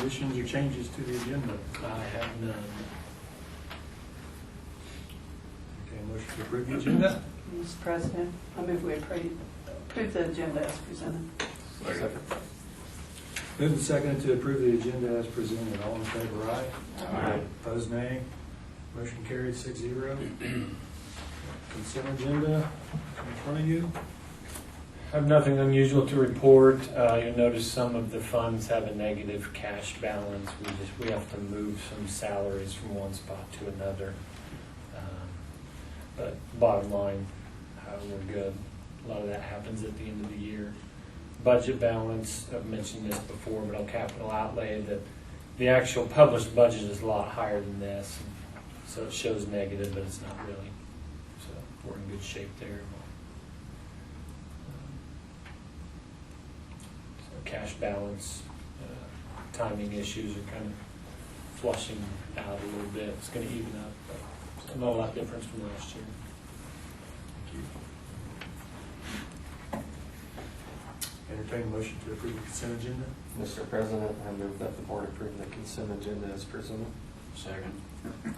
additions or changes to the agenda? I have none. Okay, motion to approve the agenda. Mr. President, I move we approve the agenda as presented. Second. Moved and seconded to approve the agenda as presented. All in favor, aye. Aye. Opposed, nay. Motion carried 6-0. Consent agenda in front of you. I have nothing unusual to report. You'll notice some of the funds have a negative cash balance. We have to move some salaries from one spot to another. But bottom line, we're good. A lot of that happens at the end of the year. Budget balance, I've mentioned this before, but on capital outlay, that the actual published budget is a lot higher than this. So it shows negative, but it's not really. So we're in good shape there. So cash balance, timing issues are kind of flushing out a little bit. It's going to even up, but not a lot different from last year. Entertain a motion to approve the consent agenda. Mr. President, I move that the board approve the consent agenda as presented. Second.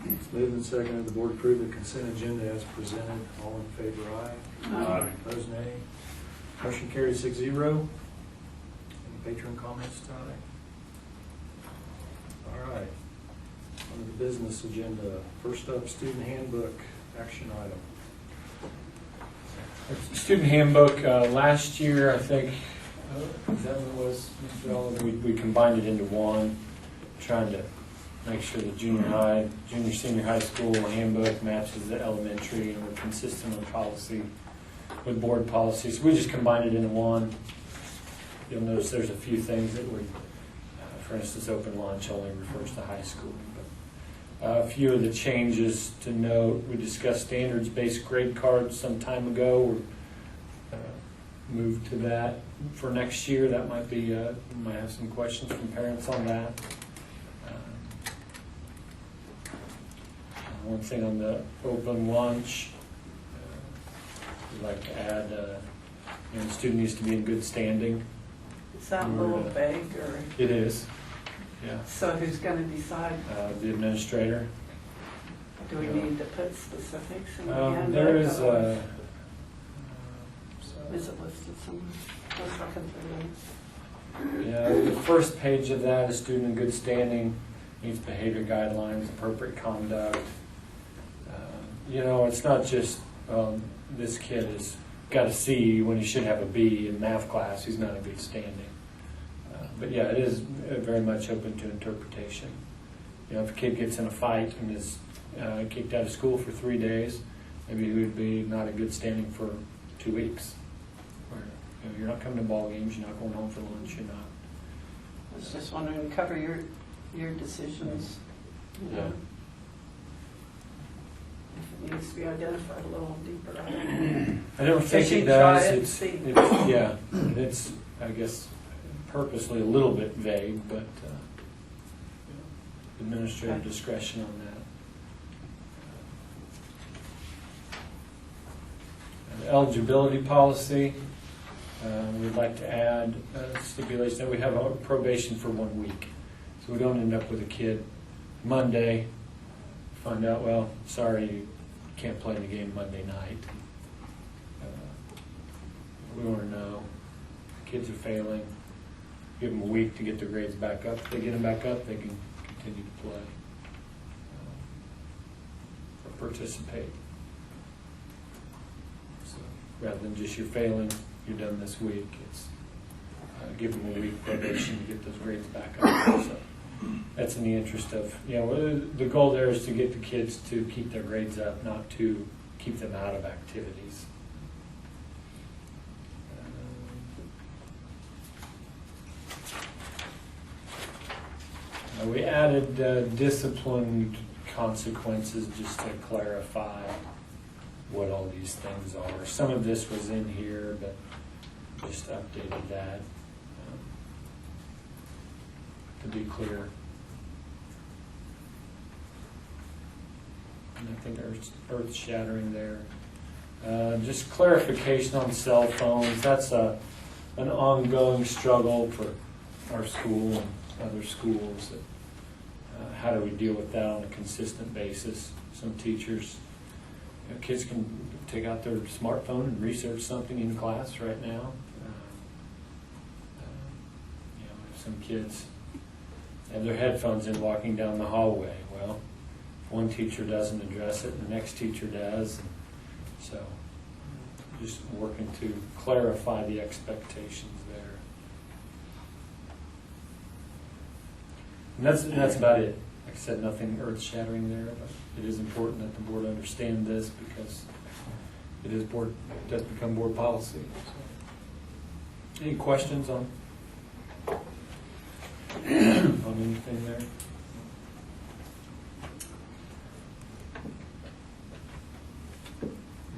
It's moved and seconded the board approve the consent agenda as presented. All in favor, aye. Aye. Opposed, nay. Motion carried 6-0. Any patron comments, Ty? All right. On the business agenda, first up, student handbook action item. Student handbook, last year, I think, is that what it was, Mr. Ellen? We combined it into one, trying to make sure the senior high school handbook matches the elementary, and we're consistent with policy, with board policies. We just combined it into one. You'll notice there's a few things that would, for instance, open lunch only refers to high school. A few of the changes to note, we discussed standards-based grade cards some time ago. We're moved to that for next year. That might be, we might have some questions from parents on that. One thing on the open lunch, we'd like to add, the student needs to be in good standing. Is that a little vague, or? It is, yeah. So who's going to decide? The administrator. Do we need to put specifics in the handbook? There is Is it listed somewhere? I was looking through yeah, the first page of that is student in good standing, meets behavior guidelines, appropriate conduct. It's not just this kid has got a C when he should have a B in math class. He's not in good standing. But yeah, it is very much open to interpretation. If a kid gets in a fight and is kicked out of school for 3 days, maybe he would be not in good standing for 2 weeks. Where you're not coming to ball games, you're not going home for lunch, you're not. I was just wondering, cover your decisions. Yeah. If it needs to be identified a little deeper. I don't think So it she'd try does. it and It's see. yeah, it's I guess purposely a little bit vague, but administrative discretion on that. Eligibility policy. We'd like to add stipulation that we have a probation for 1 week, so we don't end up with a kid Monday find out, well, sorry, you can't play in the game Monday night. We want to know kids are failing. Give them a week to get their grades back up. If they get them back up, they can continue to play or participate. So rather than just you're failing, you're done this week. It's give them a week probation to get those grades back up. So that's in the interest of, the goal there is to get the kids to keep their grades up, not to keep them out of activities. We added discipline consequences just to clarify what all these things are. Some of this was in here, but just updated that to be clear. And I think earth-shattering there. Just clarification on cell phones. That's an ongoing struggle for our school. other schools. How do we deal with that on a consistent basis? Some teachers, kids can take out their smartphone and research something in class right now. If some kids have their headphones in walking down the hallway, well, if one teacher doesn't address it, the next teacher does. And so just working to clarify the expectations there. And that's about it. Like I said, nothing earth-shattering there, but it is important that the board understand this because it does become board policy. So. Any questions on anything there?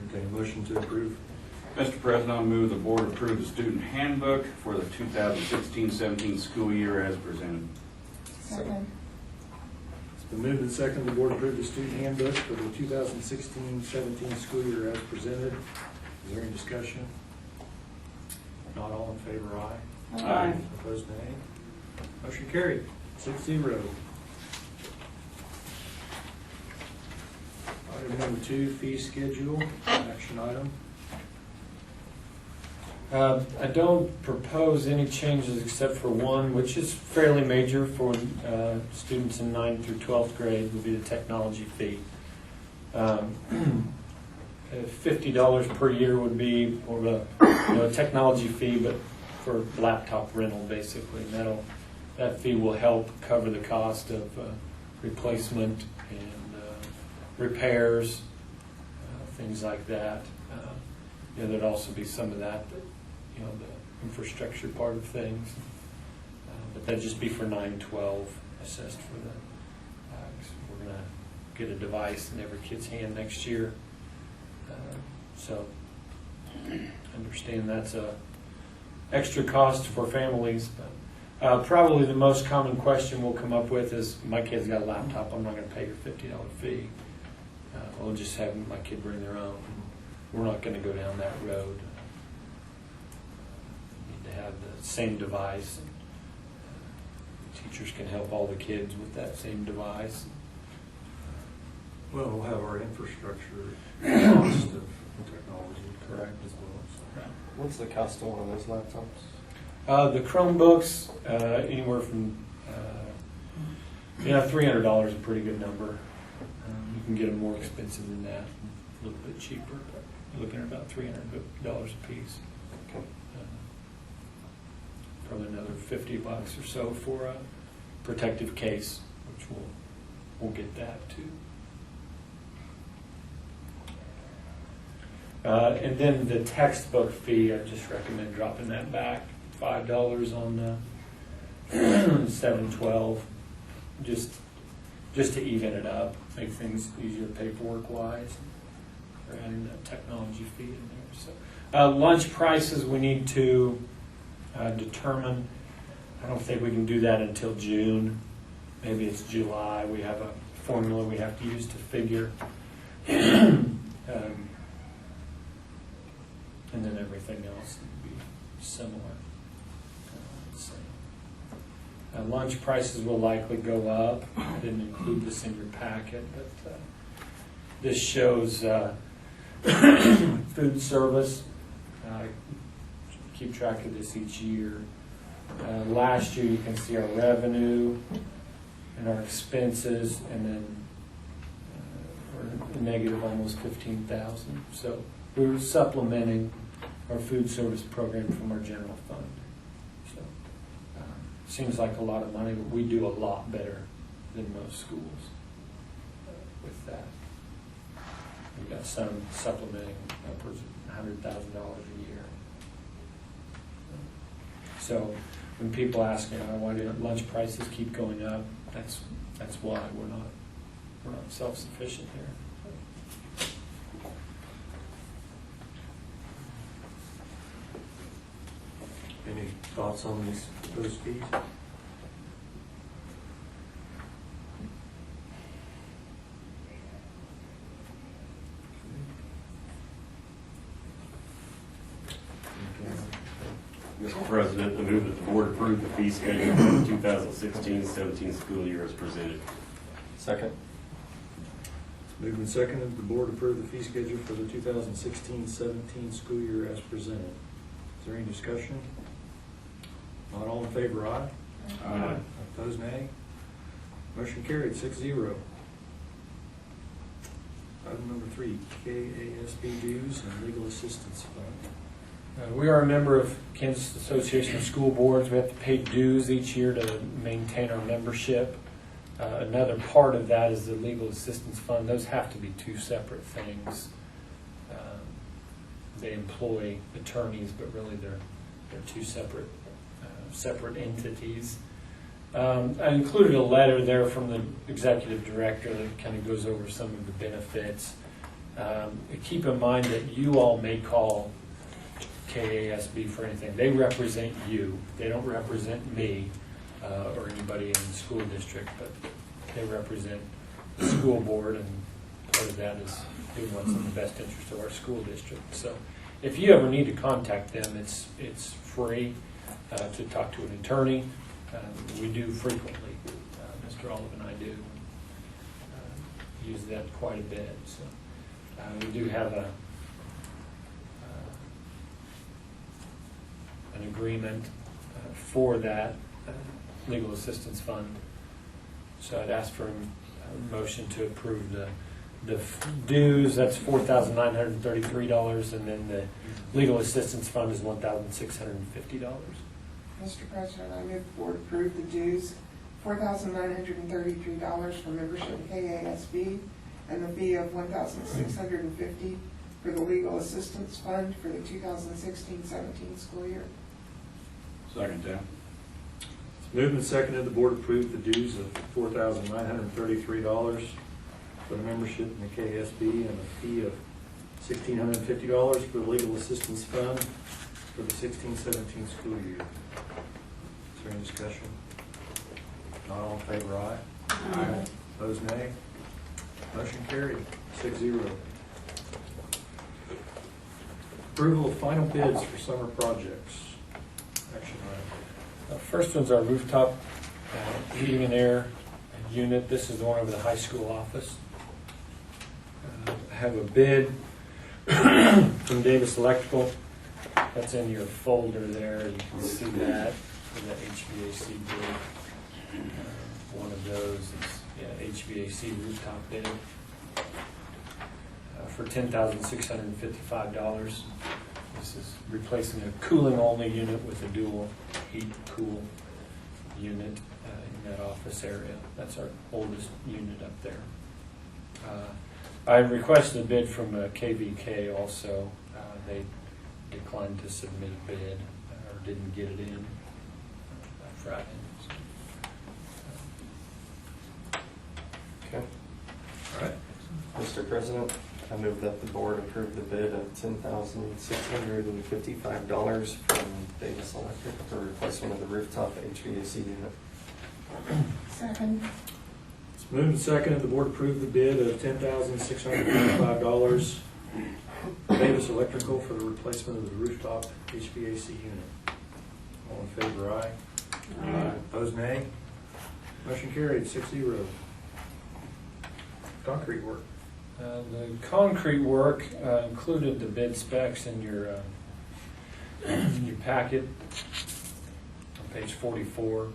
Okay, motion to approve. Mr. President, I'll move the board approve the student handbook for the 2016-17 school year as presented. Second. It's been moved and seconded the board approve the student handbook for the 2016-17 school year as presented. Is there any discussion? Not all in favor, aye. Aye. Opposed, nay. Motion carried, 6-0. Item number 2, fee schedule, action item. I don't propose any changes except for one, which is fairly major for students in 9th through 12th grade, would be the technology fee. $50 per year would be more of a technology fee, but for laptop rental, basically. And that fee will help cover the cost of replacement and repairs, things like that. There'd also be some of that, the infrastructure part of things. But that'd just be for 9-12 assessed for the. We're going to get a device in every kid's hand next year. So understand that's a extra cost for families. But probably the most common question we'll come up with is, my kid's got a laptop, I'm not going to pay your $50 fee. We'll just have my kid bring their own. We're not going to go down that road. We need to have the same device. Teachers can help all the kids with that same device. Well, we'll have our infrastructure cost of technology correct as well. So. What's the cost of one of those laptops? The Chromebooks, anywhere from $300 is a pretty good number. You can get them more expensive than that, a little bit cheaper, but you're looking at about $300 a piece. Okay. Probably another $50 or so for a protective case, which we'll get that too. And then the textbook fee, I just recommend dropping that back, $5 on 7-12, just to even it up, make things easier paperwork-wise. We're adding that technology fee in there. So, lunch prices we need to determine. I don't think we can do that until June. Maybe it's July. We have a formula we have to use to figure. And then everything else would be similar. Lunch prices will likely go up. I didn't include this in your packet, but this shows food service. Keep track of this each year. Last year you can see our revenue and our expenses, and then we're negative almost 15,000. So we're supplementing our food service program from our general fund. So seems like a lot of money, but we do a lot better than most schools with that. We've got some supplementing upwards of $100,000 a year. So when people ask me, why do lunch prices keep going up, that's why we're not self-sufficient here. Any thoughts on those fees? Mr. President, I move that the board approve the fee schedule for the 2016-17 school year as presented. Second. Moved and seconded, the board approve the fee schedule for the 2016-17 school year as presented. Is there any discussion? Not all in favor, aye. Aye. Opposed, nay. Motion carried, 6-0. Item number 3, KASB dues and legal assistance fund. We are a member of Kansas Association of School Boards. We have to pay dues each year to maintain our membership. Another part of that is the legal assistance fund. Those have to be two separate things. They employ attorneys, but really they're two separate entities. I included a letter there from the executive director that kind of goes over some of the benefits. Keep in mind that you all may call KASB for anything. They represent you. They don't represent me or anybody in the school district, but they represent the school board, and part of that is doing what's in the best interest of our school district. So if you ever need to contact them, it's free to talk to an attorney. We do frequently. Mr. Olive and I do use that quite a bit. So we do have an agreement for that legal assistance fund. So I'd ask for a motion to approve the dues. That's $4,933, and then the legal assistance fund is $1,650. Mr. President, I move the board approve the dues, $4,933 for membership in KASB, and the fee of $1,650 for the legal assistance fund for the 2016-17 school year. Second, Tim. Moved and seconded, the board approved the dues of $4,933 for the membership in the KSB and a fee of $1,650 for the legal assistance fund for the 16-17 school year. Is there any discussion? Not all in favor, aye. Aye. Opposed, nay. Motion carried, 6-0. Approval of final bids for summer projects. Action item. First one's our rooftop heating and air unit. This is the one over the high school office. I have a bid from Davis Electrical. That's in your folder there. You can see that for the HVAC bid. One of those is HVAC rooftop bid for $10,655. This is replacing a cooling only unit with a dual heat cool unit in that office area. That's our oldest unit up there. I requested a bid from KVK also. They declined to submit a bid or didn't get it in by Friday. Okay. All right. Mr. President, I move that the board approve the bid of $10,655 from Davis Electric for replacement of the rooftop HVAC unit. Second. It's moved and seconded, the board approved the bid of $10,655 Davis Electrical for the replacement of the rooftop HVAC unit. All in favor, aye. Aye. Opposed, nay. Motion carried, 6-0. Concrete work. The concrete work included the bid specs in your packet on page 44.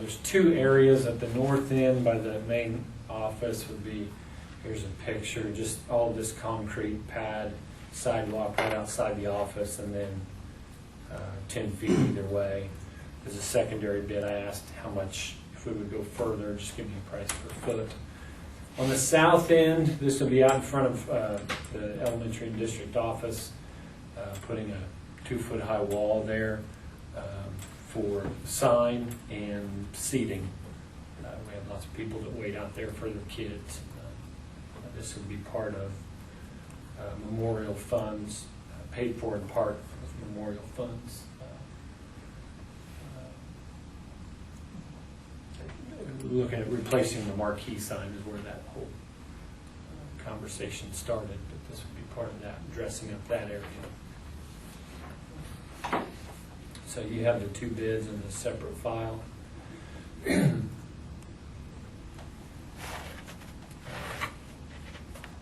There's two areas at the north end by the main office would be, here's a picture, just all this concrete pad sidewalk right outside the office, and then 10 feet either way. As a secondary bid, I asked how much, if we would go further, just give me a price per foot. On the south end, this will be out in front of the elementary district office, putting a 2-foot high wall there for sign and seating. We have lots of people that wait out there for their kids. This would be part of memorial funds, paid for in part with memorial funds. Looking at replacing the marquee sign is where that whole conversation started, but this would be part of that, dressing up that area. So you have the two bids in a separate file.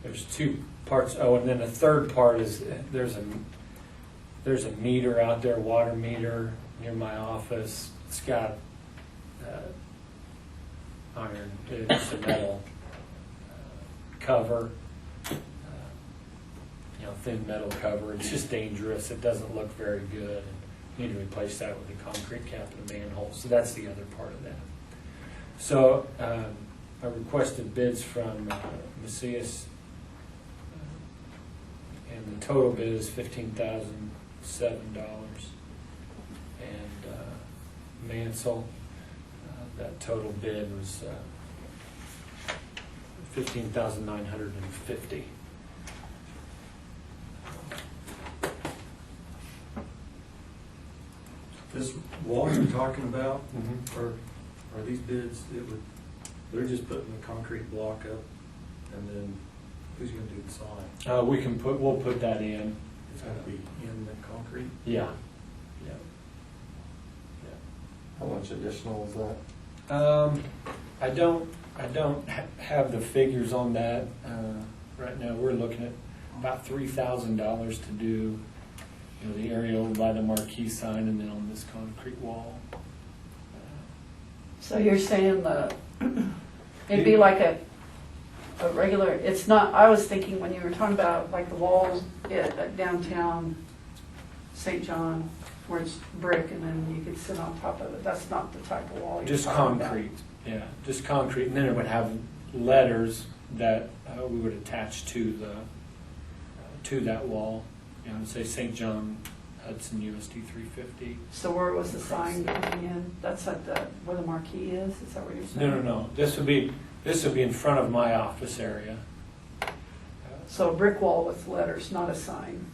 There's two parts. Oh, and then the third part is there's a meter out there, water meter near my office. It's got iron, it's a metal cover, thin metal cover. It's just dangerous. It doesn't look very good. And need to replace that with a concrete cap and a manhole. So that's the other part of that. So I requested bids from Macias, and the total bid is $15,007. And Mansell, that total bid was $15,950. This wall you're talking about, Mhm. are these bids, they're just putting the concrete block up, and then who's gonna do the sign? We'll put that in. It's gonna be in the concrete? Yeah. How much additional is that? I don't have the figures on that right now. We're looking at about $3,000 to do, the area over by the marquee sign, and then on this concrete wall. So you're saying it'd be like a regular, it's not, I was thinking when you were talking about like the walls at downtown St. John, where it's brick and then you could sit on top of it, that's not the type of wall you're Just talking about. concrete, yeah, just concrete, and then it would have letters that we would attach to that wall. Say St. John Hudson USD 350. So where was the sign coming in? That's at where the marquee is that what you're saying? No. This would be in front of my office area. So a brick wall with letters, not a sign.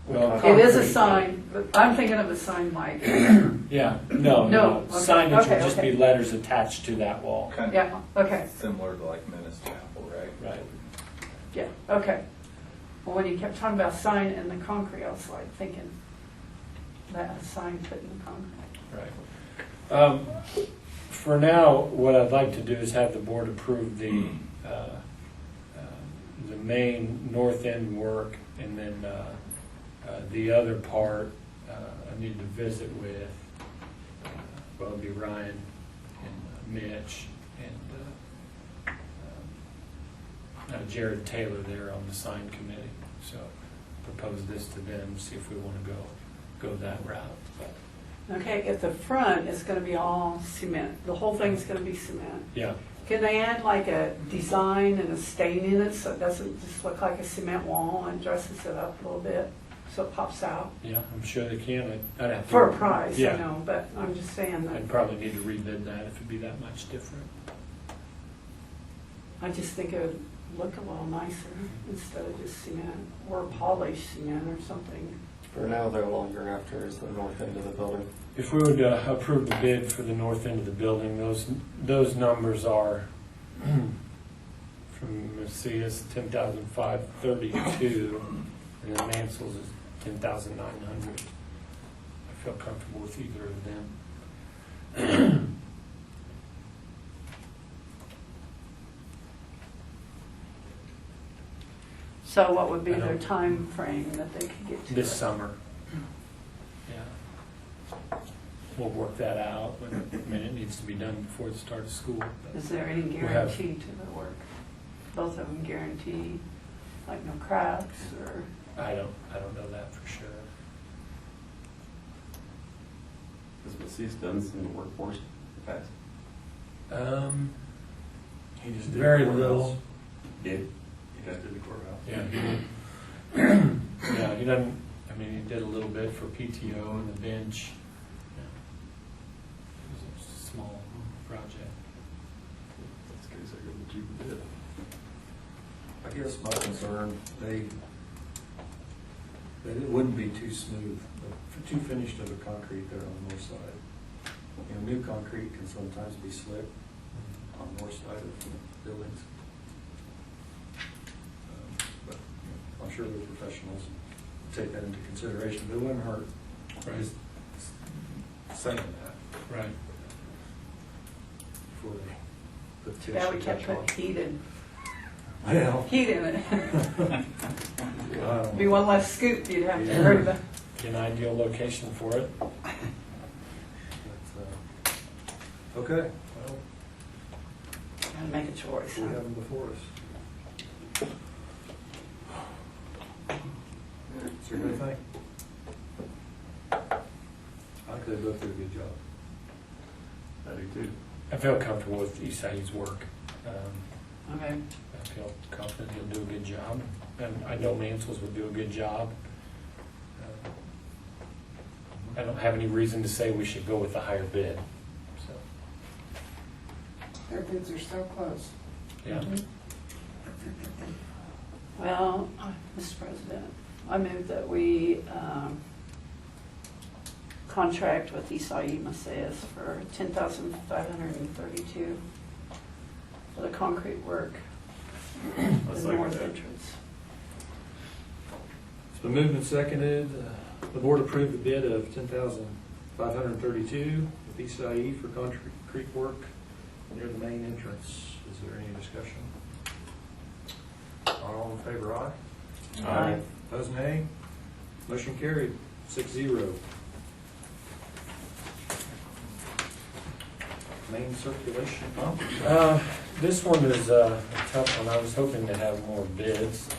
Well, It is a concrete. sign, but I'm thinking of a sign like, Yeah, no. No, okay, Signage okay, would just okay. be letters attached to that wall. Kind of yeah, okay, similar to like Menace Chapel, right? Right. yeah, okay. Well, when you kept talking about sign and the concrete, I was like thinking that a sign put in the concrete. Right. For now, what I'd like to do is have the board approve the main north end work, and then the other part I need to visit with, it'll be Ryan and Mitch and Jared Taylor there on the sign committee. So propose this to them, see if we want to go that route. But, Okay, at the front, it's gonna be all cement, the whole thing's gonna be cement. yeah. Can they add like a design and a stain in it so it doesn't just look like a cement wall and dresses it up a little bit so it pops out? Yeah, I'm sure they can. I'd have to. For a price, I Yeah. know, but I'm just saying that, I'd probably need to rebid that if it'd be that much different. I just think it would look a little nicer instead of just cement or polished cement or something. For now, though, all you're after is the north end of the building. If we would approve the bid for the north end of the building, those numbers are from Macias, 10,532, and then Mansell's is 10,900. I feel comfortable with either of them. So what would be I their don't- time frame that they could get to This it? summer. Yeah. We'll work that out, but it needs to be done before the start of school. but- Is there any have- guarantee to the work? Both of them guarantee, like no cracks or? I don't know that for sure. Has Macias done some workforce in the past? He just did Very the courthouse. little. Did. He just did the courthouse. Yeah. Yeah, he doesn't, he did a little bit for PTO and the bench. Yeah. It was a small project. That's good, so you're the cheaper bid. I guess my concern, that it wouldn't be too smooth, too finished of a concrete there on the north side. New concrete can sometimes be slick on the north side of buildings. But I'm sure the professionals take that into consideration, but it wouldn't hurt Right. saying that Right. before they put Yeah, we Tish can't on. put heat in Well, it. I Be one less scoop you'd have to worry about. An ideal location for it. Okay, well, Gotta make a choice. we have them before us. Is there anything? I think they both did a good job. I do too. I feel comfortable with Isai's work. Okay. I feel confident he'll do a good job, and I know Mansell's would do a good job. I don't have any reason to say we should go with the higher bid, so, Their bids are so close. yeah. Well, Mr. President, I move that we contract with Isai Macias for $10,532 for the concrete work I'll the second north that. entrance. It's been moved and seconded. The board approved the bid of $10,532 with Isai for concrete work near the main entrance. Is there any discussion? All in favor, aye? Aye. Opposed, nay? Motion carried, 6-0. Main circulation pump? This one is a tough one. I was hoping to have more bids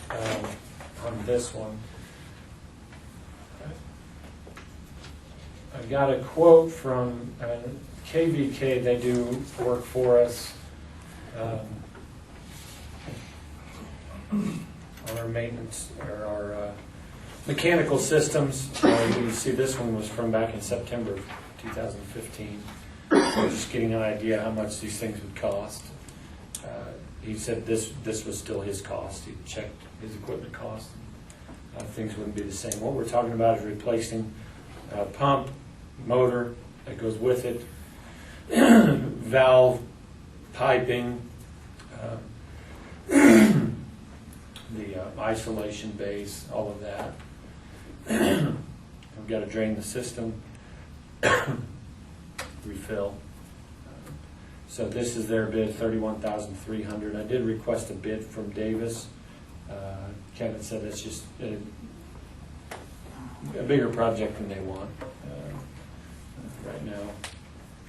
on this one. I got a quote from KVK. They do work for us on our maintenance or our mechanical systems. You see, this one was from back in September of 2015. So just getting an idea how much these things would cost. He said this was still his cost. He checked his equipment cost. Things wouldn't be the same. What we're talking about is replacing a pump, motor that goes with it, valve, piping, the isolation base, all of that. We've got to drain the system, refill. So this is their bid, $31,300. I did request a bid from Davis. Kevin said it's just a bigger project than they want right now.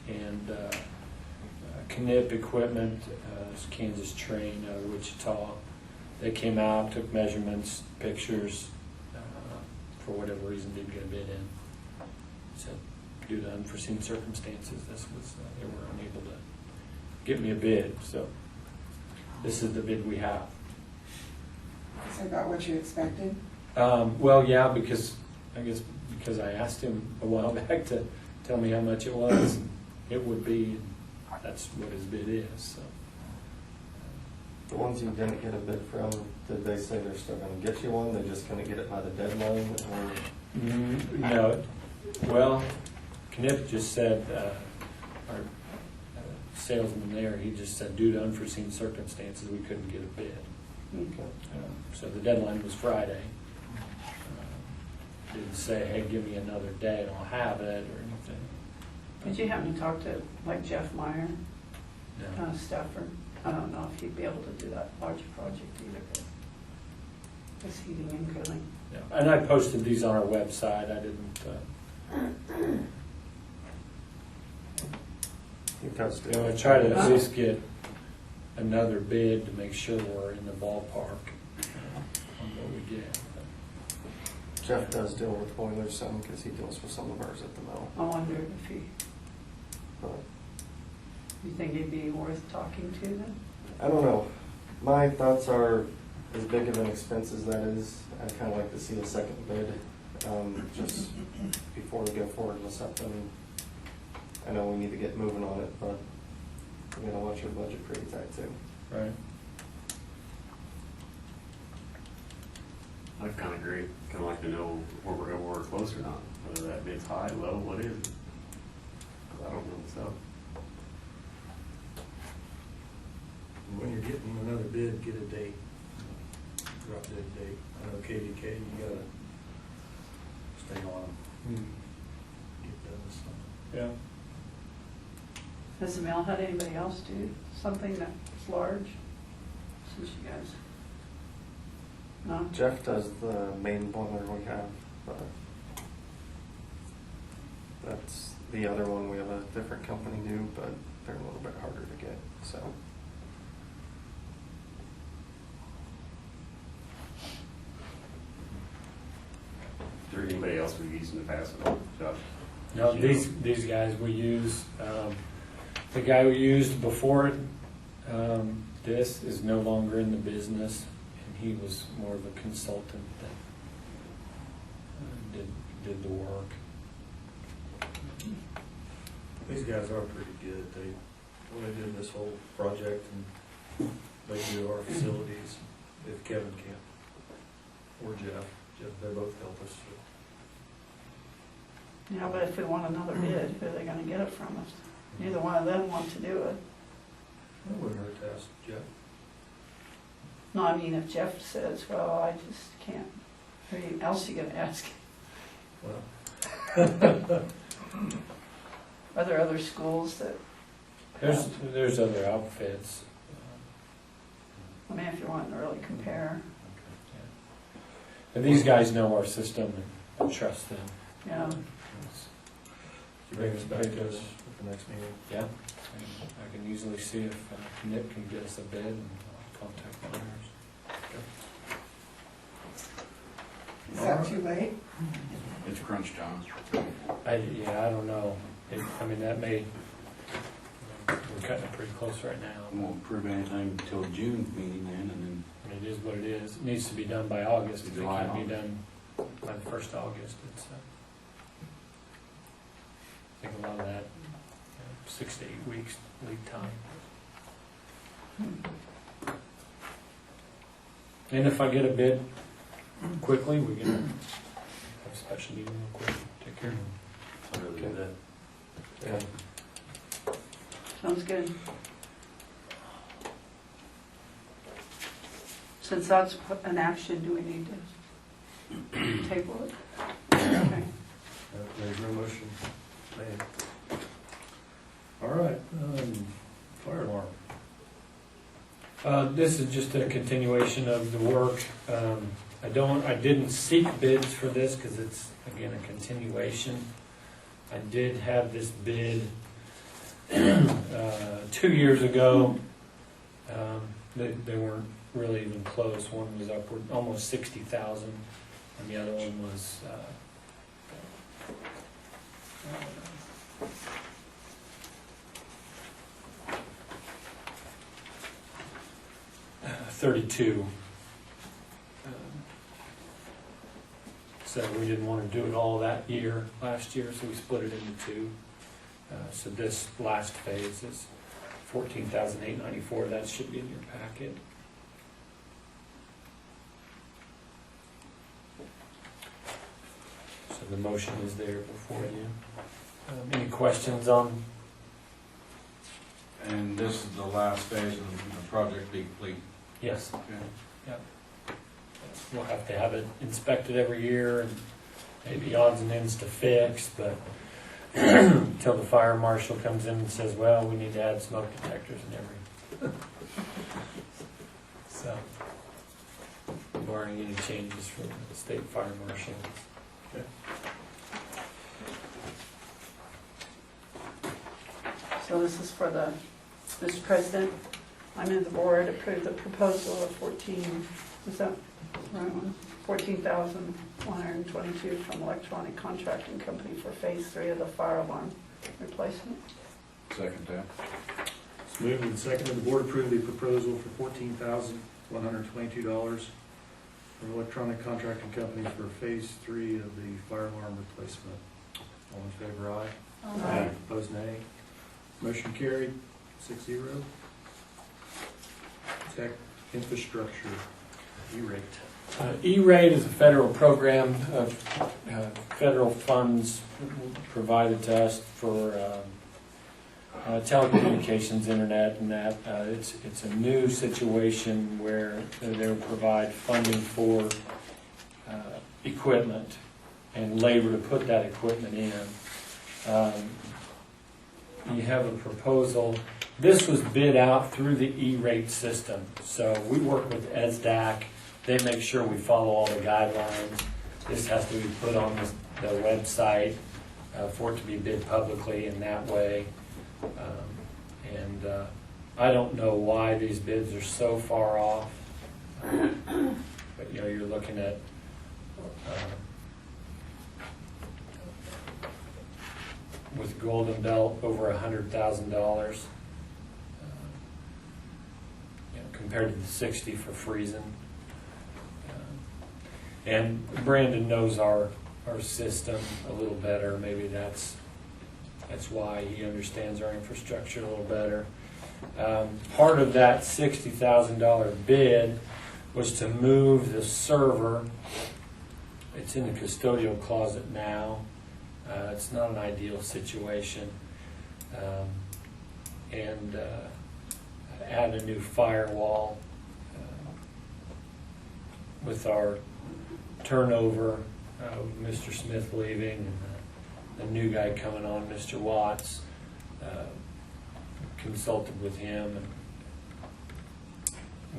And Knip Equipment, it's Kansas Train out of Wichita. They came out, took measurements, pictures. For whatever reason, didn't get a bid in. Said due to unforeseen circumstances, they were unable to get me a bid. So this is the bid we have. Is that about what you expected? Well, yeah, because I asked him a while back to tell me how much it was, and it would be. That's what his bid is. So. The ones you didn't get a bid from, did they say they're still gonna get you one? They're just gonna get it by the deadline, or? No. Well, Knip just said, our salesman there, he just said due to unforeseen circumstances, we couldn't get a bid. Okay. So the deadline was Friday. Didn't say, hey, give me another day and I'll have it or anything. Did you happen to talk to like Jeff Meyer, No. Stafford? I don't know if he'd be able to do that large project either. Just heating and cooling. Yeah. And I posted these on our website. I didn't. I try to at least get another bid to make sure we're in the ballpark on what we get. Jeff does deal with boilers some, because he deals with some of ours at the mill. I wondered if But you think he'd be worth talking to then? I don't know. My thoughts are, as big of an expense as that is, I'd kind of like to see a second bid, just before we go forward with something. I know we need to get moving on it, but we're gonna watch our budget pretty tight too. Right. I kind of agree. Kind of like to know where we're close or not. Whether that bid's high, low, what is it? 'Cause I don't know myself. When you're getting another bid, get a date. Drop dead date. I know KDK, you gotta stay on them. Yeah. Has the mail had anybody else do something that's large since you guys? No? Jeff does the main boiler we have, but that's the other one we have a different company do, but they're a little bit harder to get, so. Is there anybody else we've used in the past at all, Josh? No, these guys we use, the guy we used before this is no longer in the business, and he was more of a consultant that did the work. These guys are pretty good. When they did this whole project and they do our facilities, if Kevin can't, or Jeff, they both help us. Yeah, but if we want another bid, who are they gonna get it from us? Neither one of them want to do it. That wouldn't hurt to ask Jeff. No, I mean, if Jeff says, well, I just can't, who else are you gonna ask? Well, Are there other schools that, There's other outfits. I mean, if you want to really compare, And these guys know our system and trust them. yeah. you bring us back to us at the next meeting. Yeah. I can usually see if Nick can get us a bid and I'll contact the owners. Is that too late? It's crunch time. I don't know. I mean, that may, we're cutting it pretty close right We now. won't approve anything until June meeting then, and then I mean, it is what it is. It needs to be done by August. If it July, can't be done by the 1st of August, it's, I think a lot of that, 6 to 8 weeks lead time. And if I get a bid quickly, we can have a special meeting real quick, take care of it. So we'll do that. Yeah. Sounds good. Since that's an action, do we need to table it? Okay. There's no motion made. All right, fire alarm. This is just a continuation of the work. I didn't seek bids for this because it's, again, a continuation. I did have this bid 2 years ago. They weren't really even close. One was upward, almost 60,000, and the other one was 32. So we didn't want to do it all that year, last year, so we split it into two. So this last phase is $14,894. That should be in your packet. So the motion is there before you. Any questions on? And this is the last phase of the project being complete. Yes. Okay. Yep. We'll have to have it inspected every year and maybe odds and ends to fix, but until the fire marshal comes in and says, well, we need to add smoke detectors and every. So, barring any changes from the state fire marshal. Okay. So this is for the, Mr. President, I move the board approve the proposal of 14, is that the right one? 14,122 from Electronic Contracting Company for Phase 3 of the fire alarm replacement. Second that. It's moved and seconded. The board approved the proposal for $14,122 from Electronic Contracting Company for Phase 3 of the fire alarm replacement. All in favor, aye. Aye. Opposed, nay. Motion carried, 6-0. Tech infrastructure, E-rate. E-rate is a federal program of federal funds provided to us for telecommunications, internet, and that. It's a new situation where they'll provide funding for equipment and labor to put that equipment in. you have a proposal. This was bid out through the E-rate system. So we work with ESDAC. They make sure we follow all the guidelines. This has to be put on the website for it to be bid publicly in that way. I don't know why these bids are so far off. But you know, you're looking at with Golden Belt over $100,000 compared to the 60 for Friesen. And Brandon knows our system a little better. Maybe that's why he understands our infrastructure a little better. Part of that $60,000 bid was to move the server. It's in the custodial closet now. It's not an ideal situation. And add a new firewall with our turnover, Mr. Smith leaving, and the new guy coming on, Mr. Watts. Consulted with him, and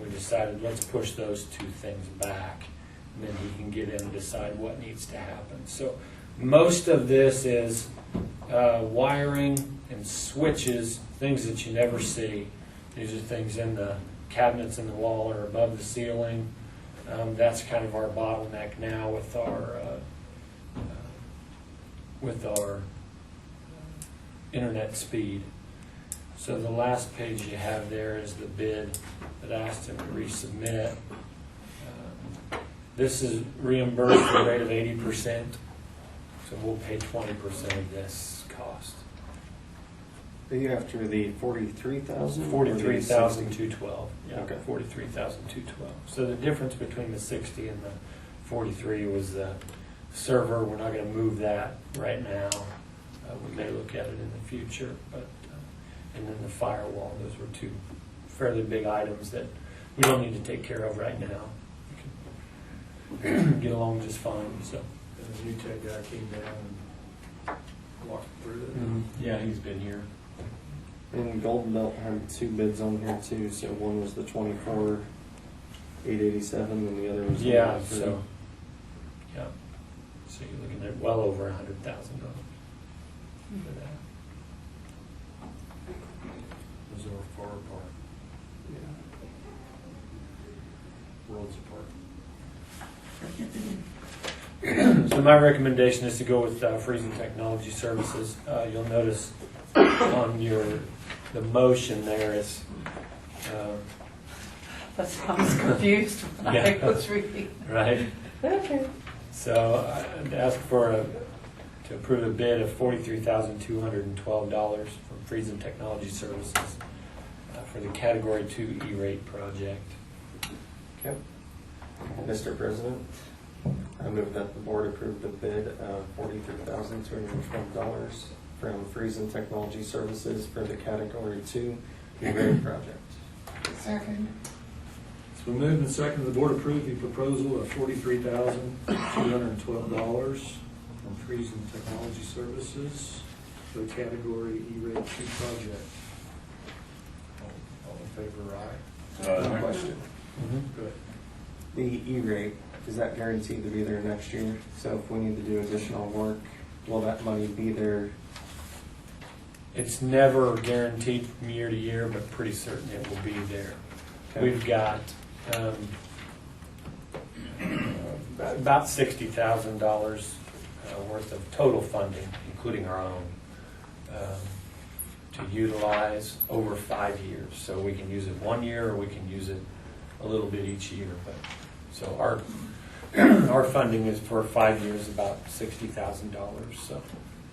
we decided let's push those two things back, and then he can get in and decide what needs to happen. So most of this is wiring and switches, things that you never see. These are things in the cabinets in the wall or above the ceiling. That's kind of our bottleneck now with our internet speed. So the last page you have there is the bid that I asked him to resubmit. This is reimbursed at a rate of 80%, so we'll pay 20% of this cost. Are you after the 43,000? 43,212. Yeah, Okay. 43,212. So the difference between the 60 and the 43 was the server. We're not going to move that right now. We may look at it in the future, but and then the firewall. Those were two fairly big items that we don't need to take care of right now. We can get along just fine. So And the new tech guy came down and walked through it. yeah, he's been here. And Golden Belt had two bids on here too, so one was the 24,887 and the other was the Yeah, 93. so yeah, so you're looking at well over $100,000 for that. Those are far apart, worlds apart. So my recommendation is to go with Friesen Technology Services. You'll notice on the motion there is That sounds confused when Yeah. I was reading. right. Okay. So I'd ask to approve a bid of $43,212 from Friesen Technology Services for the Category 2 E-rate project. Okay. Mr. President, I move that the board approve the bid of $43,212 from Friesen Technology Services for the Category 2 E-rate project. Second. It's been moved and seconded, the board approved the proposal of $43,212 from Friesen Technology Services for the category E-rate 2 project. All in favor, aye? Question. Good. The E-rate, is that guaranteed to be there next year? So if we need to do additional work, will that money be there? It's never guaranteed from year to year, but pretty certain it will be there. Okay. We've got about $60,000 worth of total funding, including our own, to utilize over 5 years. So we can use it 1 year, or we can use it a little bit each year. But so our funding is for 5 years, about $60,000. So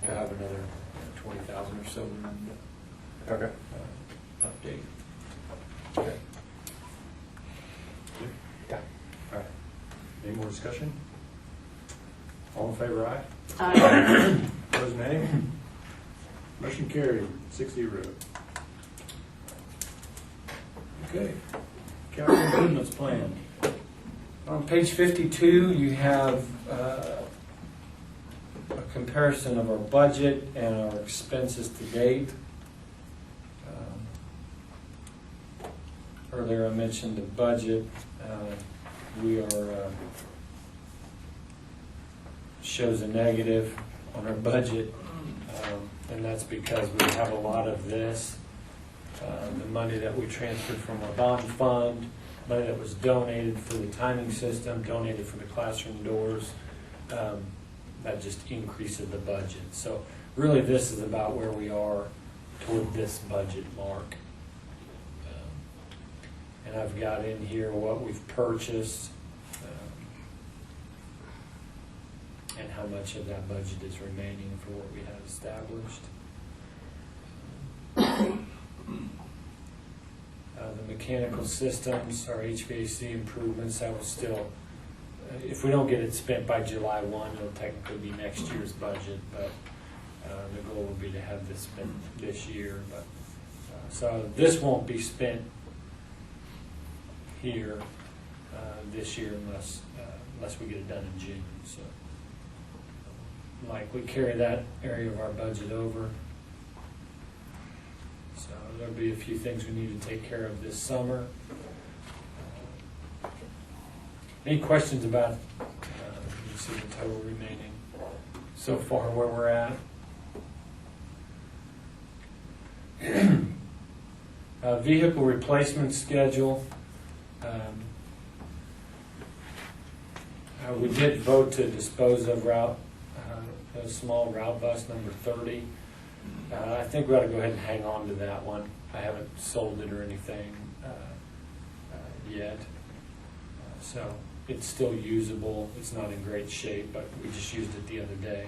we'll have another 20,000 or so Okay. update. Okay. Yeah. All right. Any more discussion? All in favor, aye? Opposed, nay? Motion carried, 6-0. Okay. Capital improvements plan. On page 52, you have a comparison of our budget and our expenses to date. Earlier I mentioned the budget. We are, shows a negative on our budget, and that's because we have a lot of this. The money that we transferred from our bond fund, money that was donated for the timing system, donated for the classroom doors, that just increases the budget. So really this is about where we are toward this budget mark. And I've got in here what we've purchased, and how much of that budget is remaining for what we have established. The mechanical systems, our HVAC improvements, that will still, if we don't get it spent by July 1, it'll technically be next year's budget, but the goal will be to have this spent this year. But so this won't be spent here this year unless we get it done in June. So likely carry that area of our budget over. So there'll be a few things we need to take care of this summer. Any questions about, let me see the total remaining so far where we're at. Vehicle replacement schedule. We did vote to dispose of a small route bus number 30. I think we ought to go ahead and hang on to that one. I haven't sold it or anything yet. So it's still usable. It's not in great shape, but we just used it the other day.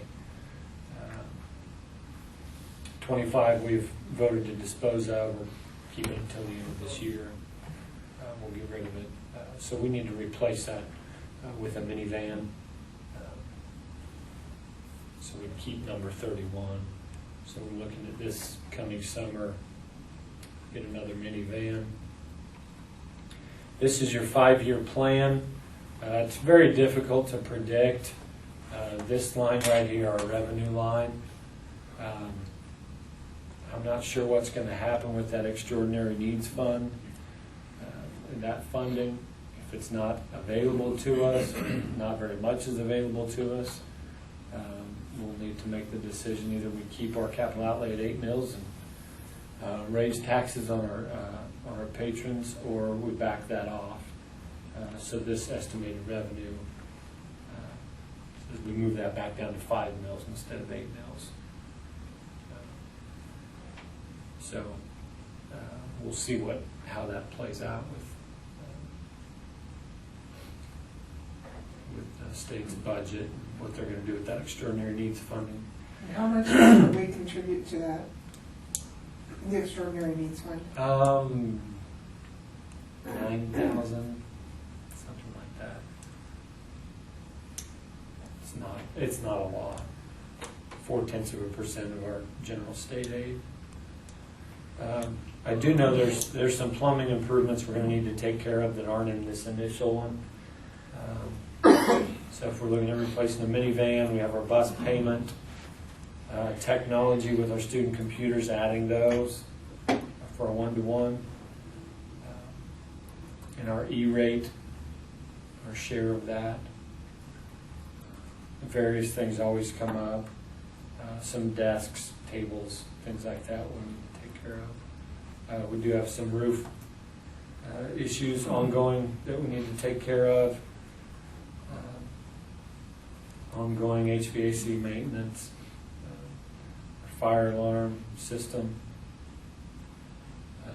25 we've voted to dispose of. We'll keep it until the end of this year. We'll get rid of it. So we need to replace that with a minivan. So we keep number 31. So we're looking at this coming summer, get another minivan. This is your 5-year plan. It's very difficult to predict. This line right here, our revenue line. I'm not sure what's going to happen with that extraordinary needs fund, that funding. If it's not available to us, not very much is available to us, we'll need to make the decision. Either we keep our capital outlay at 8 mils and raise taxes on our patrons, or we back that off. So this estimated revenue, we move that back down to 5 mils instead of 8 mils. So we'll see how that plays out with the state's budget, what they're going to do with that extraordinary needs funding. And how much do we contribute to that, the extraordinary needs fund? 9,000, something like that. It's not a lot. 0.4% of our general state aid. I do know there's some plumbing improvements we're going to need to take care of that aren't in this initial one. So if we're looking at replacing the minivan, we have our bus payment, technology with our student computers, adding those for a 1-to-1, and our E-rate, our share of that. Various things always come up, some desks, tables, things like that we need to take care of. We do have some roof issues ongoing that we need to take care of. Ongoing HVAC maintenance, fire alarm system,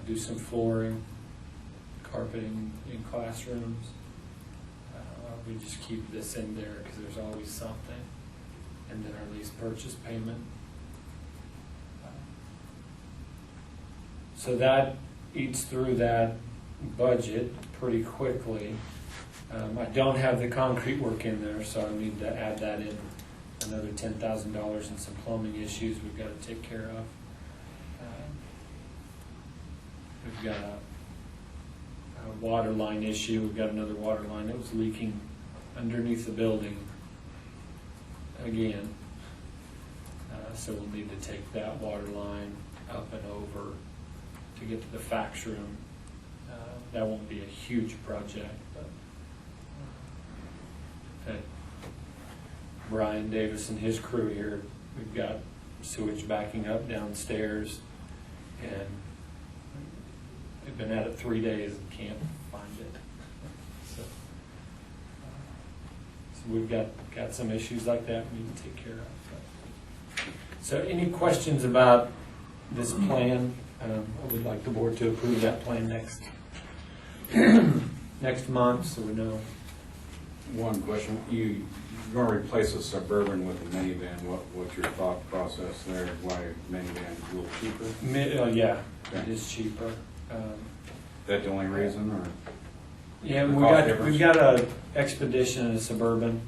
do some flooring, carpeting in classrooms. We just keep this in there because there's always something. And then our lease purchase payment. So that eats through that budget pretty quickly. I don't have the concrete work in there, so I need to add that in. Another $10,000 and some plumbing issues we've got to take care of. We've got a water line issue. We've got another water line that was leaking underneath the building again. So we'll need to take that water line up and over to get to the fax room That won't be a huge project, but that Brian Davis and his crew here, we've got sewage backing up downstairs, and they've been at it 3 days and can't find it. So we've got some issues like that we need to take care of. So any questions about this plan? I would like the board to approve that plan next month, so we know. One question, you're going to replace a Suburban with a minivan. What's your thought process there? Why minivan is a little cheaper? Yeah, Okay. it is cheaper. Is that the only reason, or? Yeah, The we've cost got difference? a Expedition and a Suburban,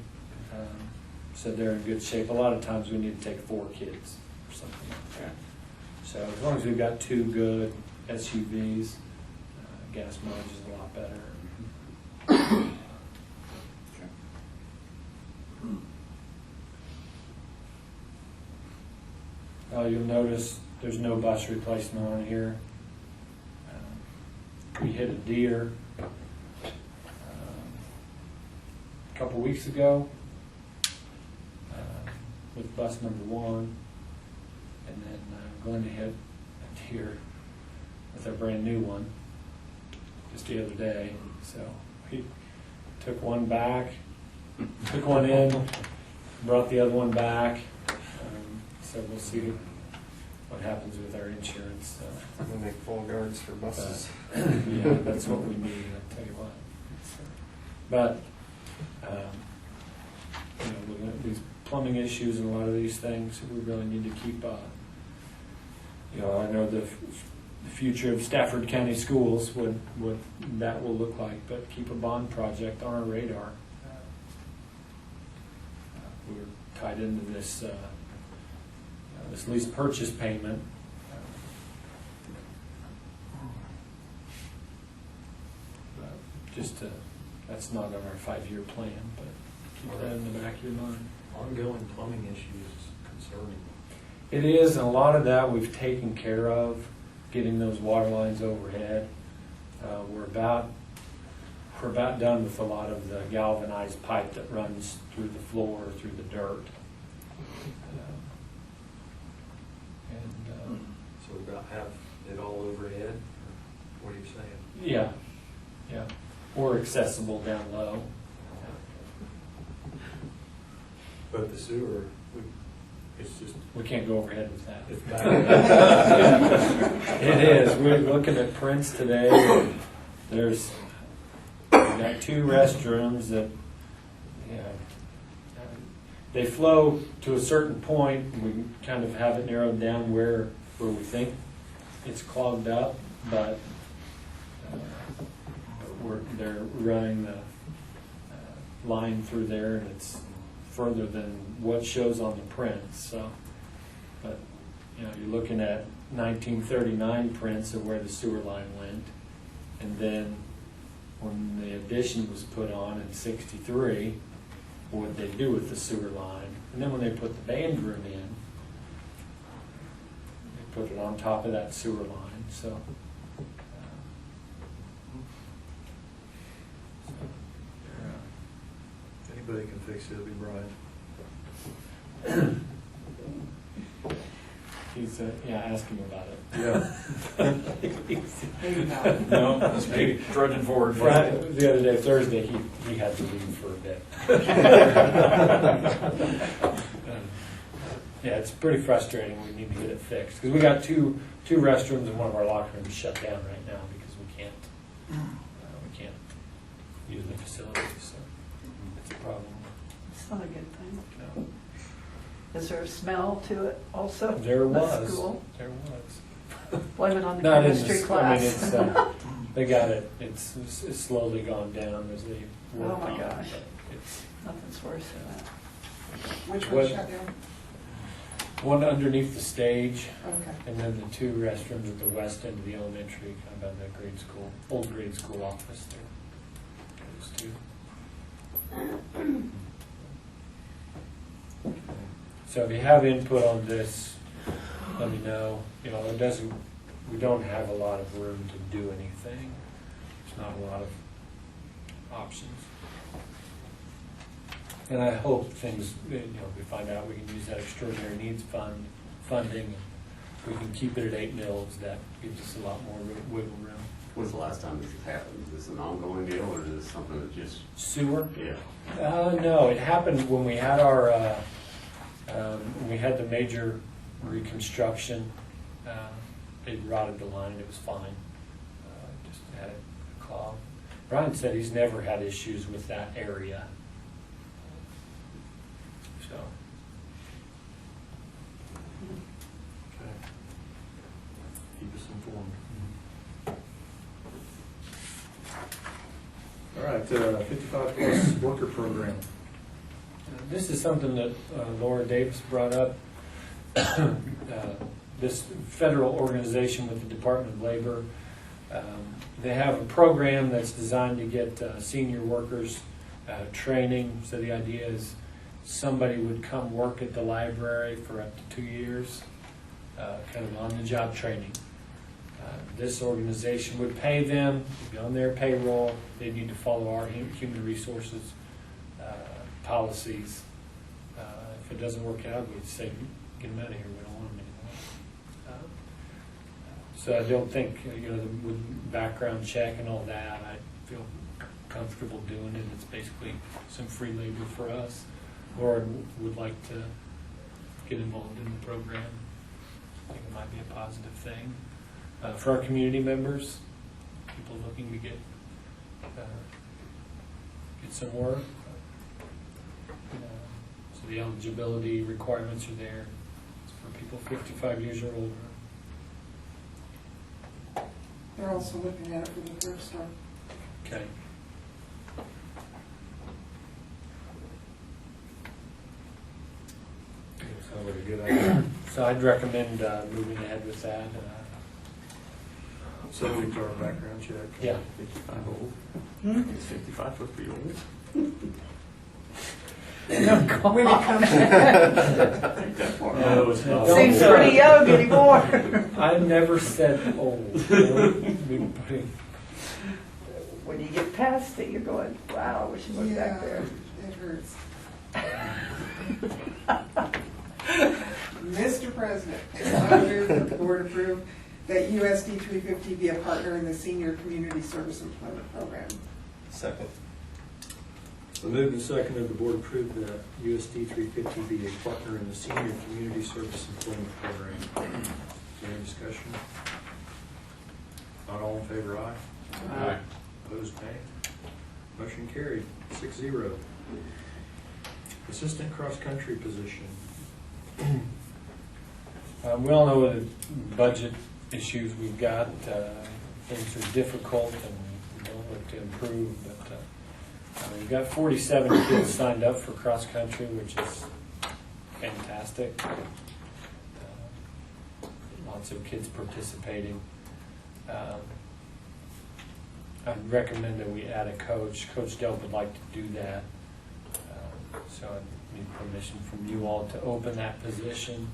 so they're in good shape. A lot of times we need to take 4 kids or something like that. Okay. So as long as we've got 2 good SUVs, gas mileage is a lot better. Okay. You'll notice there's no bus replacement on here. We hit a deer a couple weeks ago with bus number 1, and then Glenda hit a deer with our brand new one just the other day. So we took one back, took one in, brought the other one back. So we'll see what happens with our insurance. We make full guards for buses. Yeah, that's what we need, I'll tell you what. But, looking at these plumbing issues and a lot of these things, we really need to keep, I know the future of Stafford County Schools, what that will look like, but keep a bond project on our radar. We're tied into this lease purchase payment. That's not on our 5-year plan, but keep that in the back of your mind. Ongoing plumbing issues concerning. It is, and a lot of that we've taken care of, getting those water lines overhead. We're about done with a lot of the galvanized pipe that runs through the floor, through the dirt. So we're about have it all overhead? What are you saying? Yeah, or accessible down low. But the sewer, it's just, We can't go overhead with that. it's back. It is. We're looking at prints today. We've got 2 restrooms that, they flow to a certain point, and we kind of have it narrowed down where we think it's clogged up, but they're running the line through there, and it's further than what shows on the prints. So, but you're looking at 1939 prints of where the sewer line went, and then when the addition was put on in '63, what they do with the sewer line, and then when they put the band room in, they put it on top of that sewer line. So. Anybody can fix it, it'll be Brian. He's ask him about it. Yeah. No, let's keep trudging forward. The other day, Thursday, he had to leave for a bit. Yeah, it's pretty frustrating. We need to get it fixed because we got two restrooms and one of our locker rooms shut down right now because we can't use the facilities. So it's a problem. It's not a good thing. No. Is there a smell to it also? There The was. school? There was. Blame it on the Not in chemistry the, class. I mean, it's they got it. It's slowly gone down as they work Oh my on it, gosh. but it's Nothing's worse than that. Which What- one shut down? one underneath the stage, Okay. and then the 2 restrooms at the west end of the elementary, kind of at the grade school, old grade school office there. Those 2. So if you have input on this, let me know. We don't have a lot of room to do anything. there's not a lot of options. And I hope things, we find out we can use that extraordinary needs funding. If we can keep it at 8 mils, that gives us a lot more wiggle room. When's the last time this has happened? Is this an ongoing deal, or is this something that just, Sewer? yeah? No, it happened when we had our, when we had the major reconstruction. They rotted the line, it was fine. Just had a clog. Brian said he's never had issues with that area. So, Okay. Keep us informed. All right, 55 plus worker program. this is something that Laura Davis brought up. This federal organization with the Department of Labor, they have a program that's designed to get senior workers training. So the idea is somebody would come work at the library for up to 2 years, kind of on-the-job training. This organization would pay them, it'd be on their payroll. They need to follow our human resources policies. If it doesn't work out, we'd say, get them out of here, we don't want them anymore. So I don't think, with background check and all that, I feel comfortable doing it. It's basically some free labor for us. Laura would like to get involved in the program. I think it might be a positive thing. For our community members, people looking to get some work. So the eligibility requirements are there. It's for people 55 years or older. They're also looking at it for the thrift store. Okay. Sounds like a good idea. So I'd recommend moving ahead with that. Subject to our background check. Yeah. 55 old? Is 55 supposed to be old? When it comes Take that far. No, it's not. seems pretty young anymore. I never said old. When you get past it, you're going, wow, we should look back there. It hurts. Mr. President, I move that the board approve that USD 350 be a partner in the Senior Community Service Employment Program. Second. So moved and seconded, the board approved that USD 350 be a partner in the Senior Community Service Employment Program. Is there any discussion? Not all in favor, aye. Aye. Opposed, nay. Motion carried, 6-0. Assistant cross-country position. We all know the budget issues we've got. Things are difficult and we don't look to improve, but we've got 47 kids signed up for cross-country, which is fantastic. Lots of kids participating. I'd recommend that we add a coach. Coach Delp would like to do that. So I need permission from you all to open that position.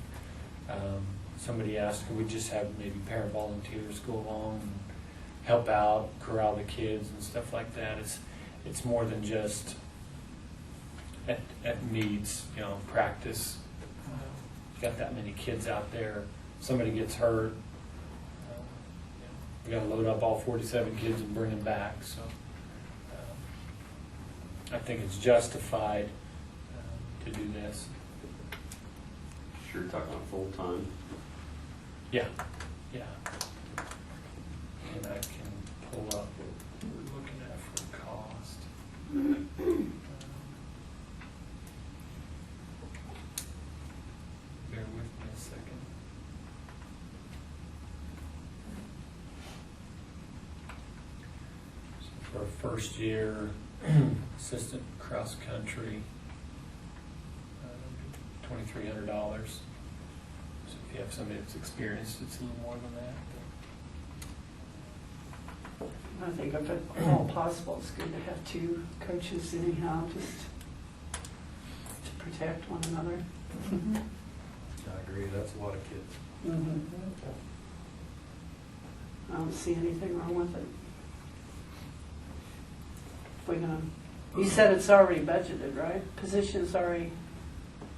Somebody asked, could we just have maybe parent volunteers go along and help out, corral the kids and stuff like that. It's more than just at needs, practice. You've got that many kids out there. Somebody gets hurt. We got to load up all 47 kids and bring them back. So I think it's justified to do this. Sure, talking about full-time. Yeah. And I can pull up what we're looking at for cost. Bear with me a second. So for a first year assistant cross country, $2,300. So if you have somebody that's experienced, it's a little more than that. I think if at all possible, it's good to have two coaches anyhow, just to protect one another. I agree, that's a lot of kids. I don't see anything wrong with it. If we're gonna, you said it's already budgeted, right? Position's already,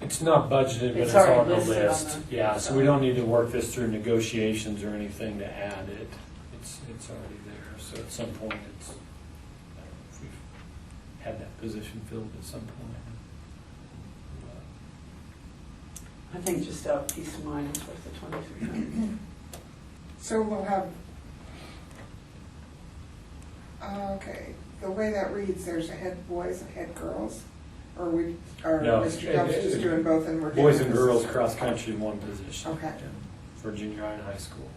It's not budgeted, but It's it's on already the listed on list. the- Yeah, so we don't need to work this through negotiations or anything to add it. It's already there, so at some point it's, I don't know if we've had that position filled at some point. I think just out of peace of mind, it's worth the 2,300. So we'll have, okay, the way that reads, there's a head boys and head girls? Or No, Mr. Dump's just doing both and we're doing Boys and this? girls cross country in one position. Okay. Yeah, for junior high and high school.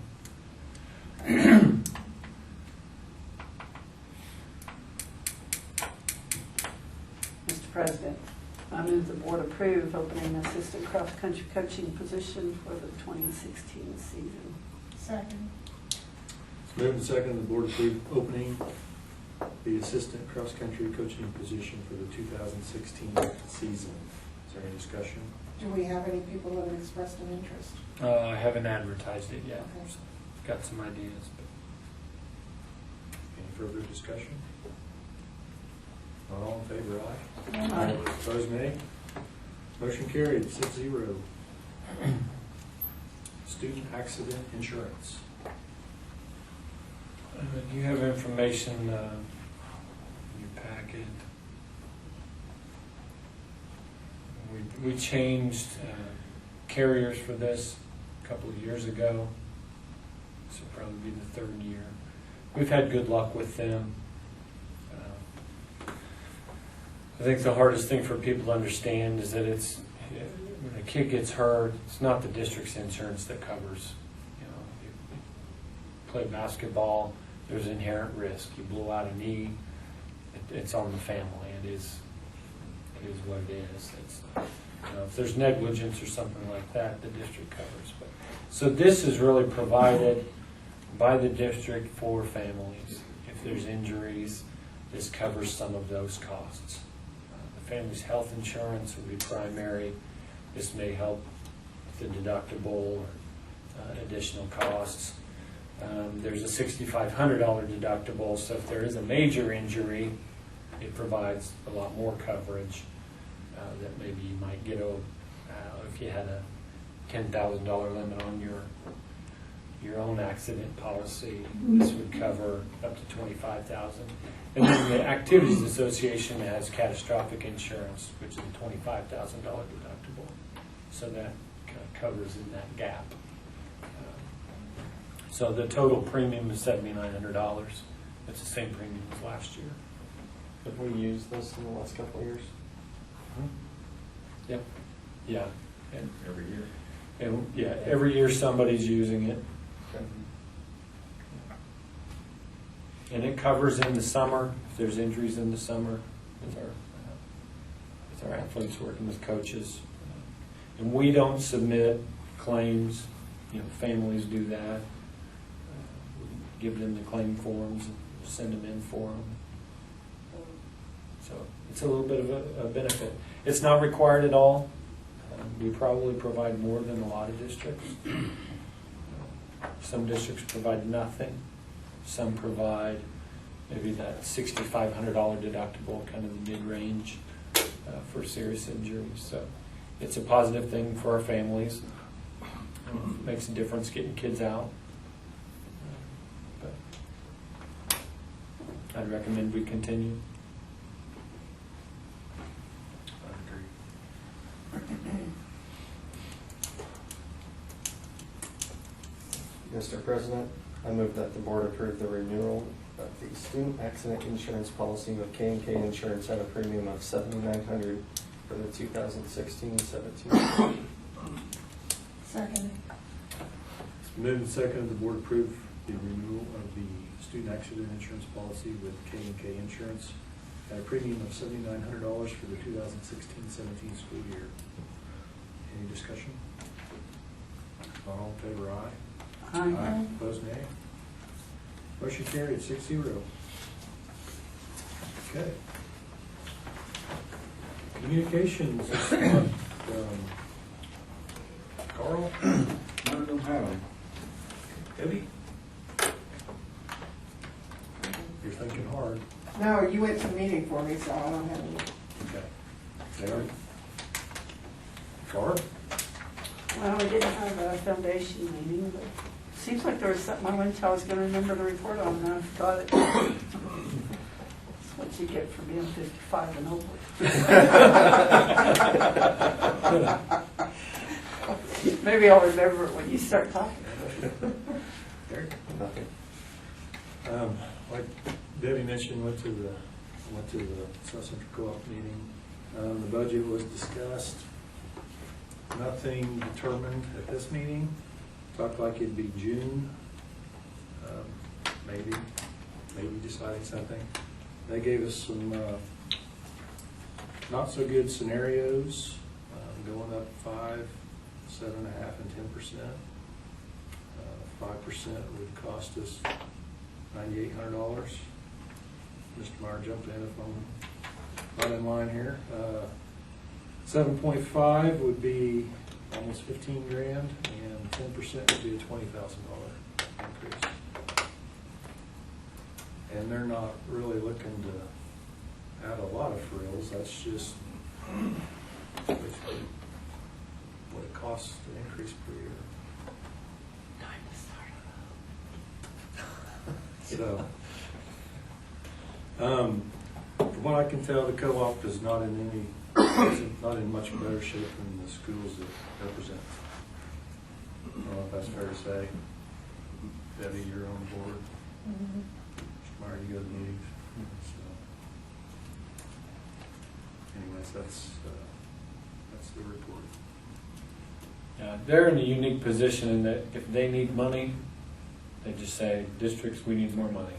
Mr. President, I move the board approve opening assistant cross-country coaching position for the 2016 season. Second. It's moved and seconded, the board approve opening the assistant cross-country coaching position for the 2016 season. Is there any discussion? Do we have any people that have expressed an interest? I haven't advertised it yet. Okay. So got some ideas. Any further discussion? Not all in favor, aye. Aye. Opposed, nay. Motion carried, 6-0. Student accident insurance. You have information in your packet. We changed carriers for this a couple of years ago. This will probably be the third year. We've had good luck with them. I think the hardest thing for people to understand is that it's when a kid gets hurt, it's not the district's insurance that covers. You know, you play basketball, there's inherent risk. You blow out a knee, it's on the family. It is what it is. It's, you know, if there's negligence or something like that, the district covers. But so this is really provided by the district for families. If there's injuries, this covers some of those costs. The family's health insurance would be primary. This may help with the deductible or additional costs. There's a $6,500 deductible, so if there is a major injury, it provides a lot more coverage that maybe you might get if you had a $10,000 limit on your own accident policy. This would cover up to $25,000. And then the Activities Association has catastrophic insurance, which is a $25,000 deductible. So that kind of covers in that gap. So the total premium is $7,900. It's the same premium as last year. Have we used this in the last couple of years? Yep. Yeah. And, Every year. every year somebody's using it. Okay. And it covers in the summer, if there's injuries in the summer, with our athletes working with coaches. And we don't submit claims, you know, families do that. We give them the claim forms and send them in for them. So it's a little bit of a benefit. It's not required at all. We probably provide more than a lot of districts. Some districts provide nothing. Some provide maybe that $6,500 deductible, kind of the mid-range for serious injuries. So it's a positive thing for our families. Makes a difference getting kids out. But I'd recommend we continue. Mr. President, I move that the board approve the renewal of the student accident insurance policy with K&K Insurance at a premium of $7,900 for the 2016-17. Second. It's moved and seconded, the board approve the renewal of the student accident insurance policy with K&K Insurance at a premium of $7,900 for the 2016-17 school year. Any discussion? Not all in favor, aye. Aye. Opposed, nay. Motion carried, 6-0. Okay. Communications this month. Carl? None of them have them. Debbie? You're thinking hard. No, you went to the meeting for me, so I don't have any. Okay. Larry? Barb? Well, we didn't have a foundation meeting, but it seems like there was something I went to, I was gonna remember to report on, and I forgot it. That's what you get for being 55 and over. Maybe I'll remember it when you start talking. Derek? Nothing. Like Debbie mentioned, went to the South Central Co-op meeting. The budget was discussed. Nothing determined at this meeting. Talked like it'd be June. Maybe deciding something. They gave us some not so good scenarios, going up 5, 7.5, and 10%. 5% would cost us $9,800. Mr. Meyer jumped in if I'm not in line here. 7.5 would be almost 15 grand, and 10% would be a $20,000 increase. And they're not really looking to add a lot of frills. That's just basically what it costs to increase per year. So, from what I can tell, the co-op is not in much better shape than the schools it represents. I don't know if that's fair to say. Debbie, you're on board. Mr. Meyer, you go to the meetings. So, anyways, that's the report. They're in a unique position in that if they need money, they just say, districts, we need more money.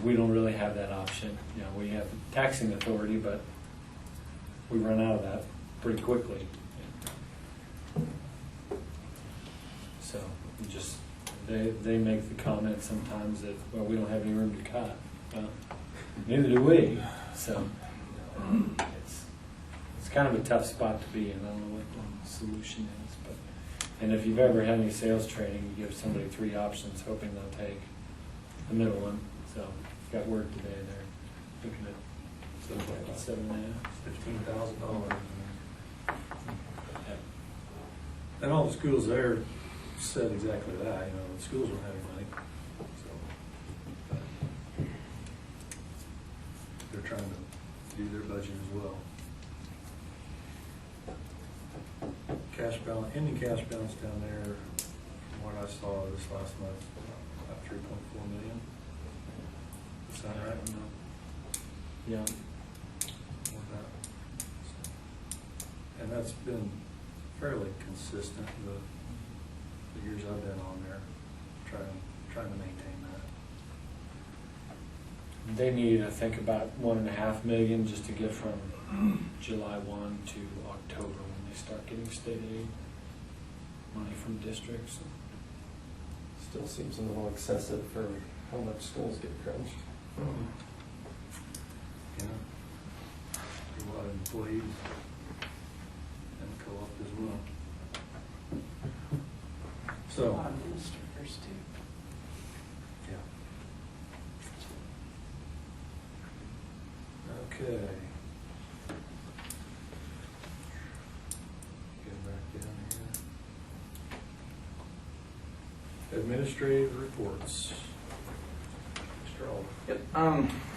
We don't really have that option. We have taxing authority, but we run out of that pretty quickly. So they make the comment sometimes that, well, we don't have any room to cut. Well, neither do we. So it's kind of a tough spot to be in. I don't know what the solution is, but. And if you've ever had any sales training, you give somebody 3 options, hoping they'll take the middle one. So, got work today there. Looking at $7.5, $15,000. And all the schools there said exactly that. The schools don't have any money, so they're trying to do their budget as well. Cash balance, ending cash balance down there, from what I saw this last month, about 3.4 million. Is that right? Yeah. More than that. And that's been fairly consistent the years I've been on there, trying to maintain that. They need, I think, about $1.5 million just to get from July 1 to October when they start getting state aid money from districts. Still seems a little excessive for how much schools get crunched. A lot of employees and the co-op as well. A So, lot of administrators too. yeah. Okay. Get back down here. Administrative reports. Mr. Alden. Yep.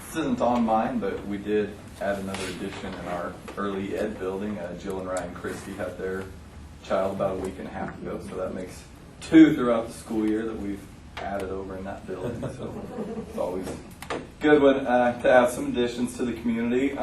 This isn't on mine, but we did add another addition in our early ed building. Jill and Ryan Christie had their child about a week and a half ago, so that makes 2 throughout the school year that we've added over in that building. So it's always a good one to have some additions to the community.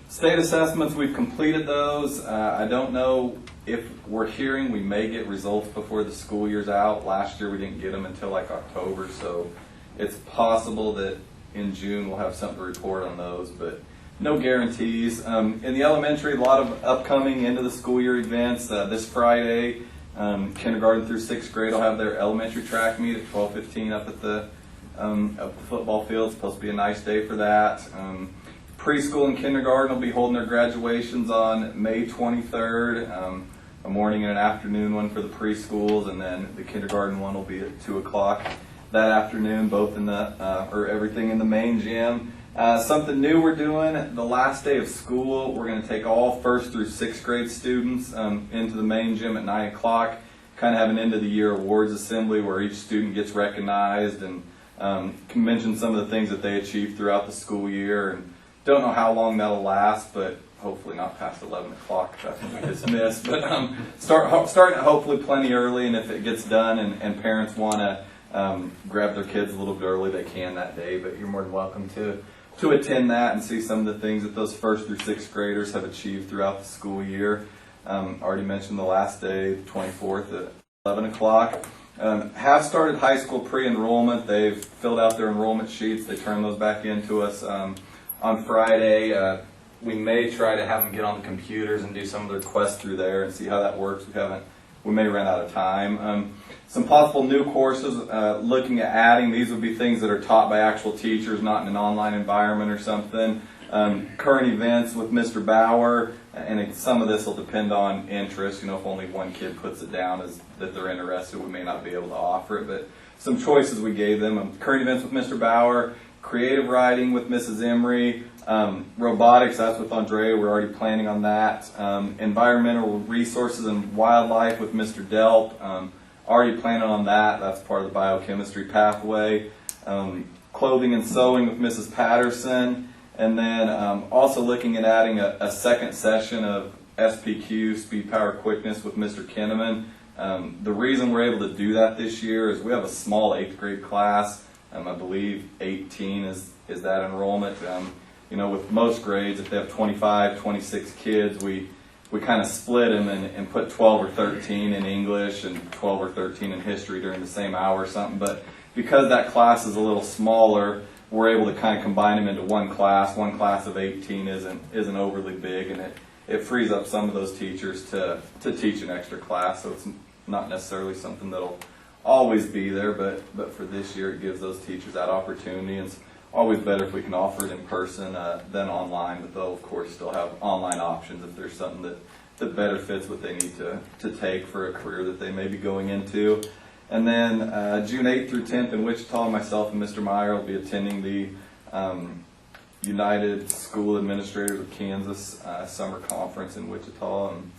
State assessments, we've completed those. I don't know if we're hearing we may get results before the school year's out. Last year we didn't get them until like October, so it's possible that in June we'll have something to report on those, but no guarantees. In the elementary, a lot of upcoming end of the school year events. This Friday, kindergarten through 6th grade will have their elementary track meet at 12:15 up at the football field. It's supposed to be a nice day for that. Preschool and kindergarten will be holding their graduations on May 23rd. A morning and an afternoon one for the preschools, and then the kindergarten one will be at 2 o'clock. that afternoon, both in the, or everything in the main gym. Something new we're doing, the last day of school, we're going to take all 1st through 6th grade students into the main gym at 9 o'clock, kind of have an end of the year awards assembly where each student gets recognized and can mention some of the things that they achieved throughout the school year. And don't know how long that'll last, but hopefully not past 11 o'clock, that's when we dismiss. But starting hopefully plenty early, and if it gets done and parents want to grab their kids a little bit early, they can that day, but you're more than welcome to attend that and see some of the things that those 1st through 6th graders have achieved throughout the school year. Already mentioned the last day, the 24th at 11 o'clock. Have started high school pre-enrollment. They've filled out their enrollment sheets. They turn those back into us on Friday. We may try to have them get on the computers and do some of their quests through there and see how that works. We may run out of time. Some possible new courses, looking at adding, these would be things that are taught by actual teachers, not in an online environment or something. Current events with Mr. Bauer, and some of this will depend on interest. If only one kid puts it down as that they're interested, we may not be able to offer it. But some choices we gave them: current events with Mr. Bauer, creative writing with Mrs. Emery, robotics, that's with Andrea, we're already planning on that. Environmental resources and wildlife with Mr. Delp, already planning on that, that's part of the biochemistry pathway. Clothing and sewing with Mrs. Patterson, and then also looking at adding a second session of SPQ, speed, power, quickness with Mr. Kinnaman. The reason we're able to do that this year is we have a small 8th grade class. I believe 18 is that enrollment. With most grades, if they have 25, 26 kids, we kind of split them and put 12 or 13 in English and 12 or 13 in history during the same hour or something. But because that class is a little smaller, we're able to kind of combine them into one class. One class of 18 isn't overly big, and it frees up some of those teachers to teach an extra class. So it's not necessarily something that'll always be there, but for this year it gives those teachers that opportunity. And it's always better if we can offer it in person than online, but they'll of course still have online options if there's something that better fits what they need to take for a career that they may be going into. And then June 8th through 10th in Wichita, myself and Mr. Meyer will be attending the United School Administrators of Kansas summer conference in Wichita. And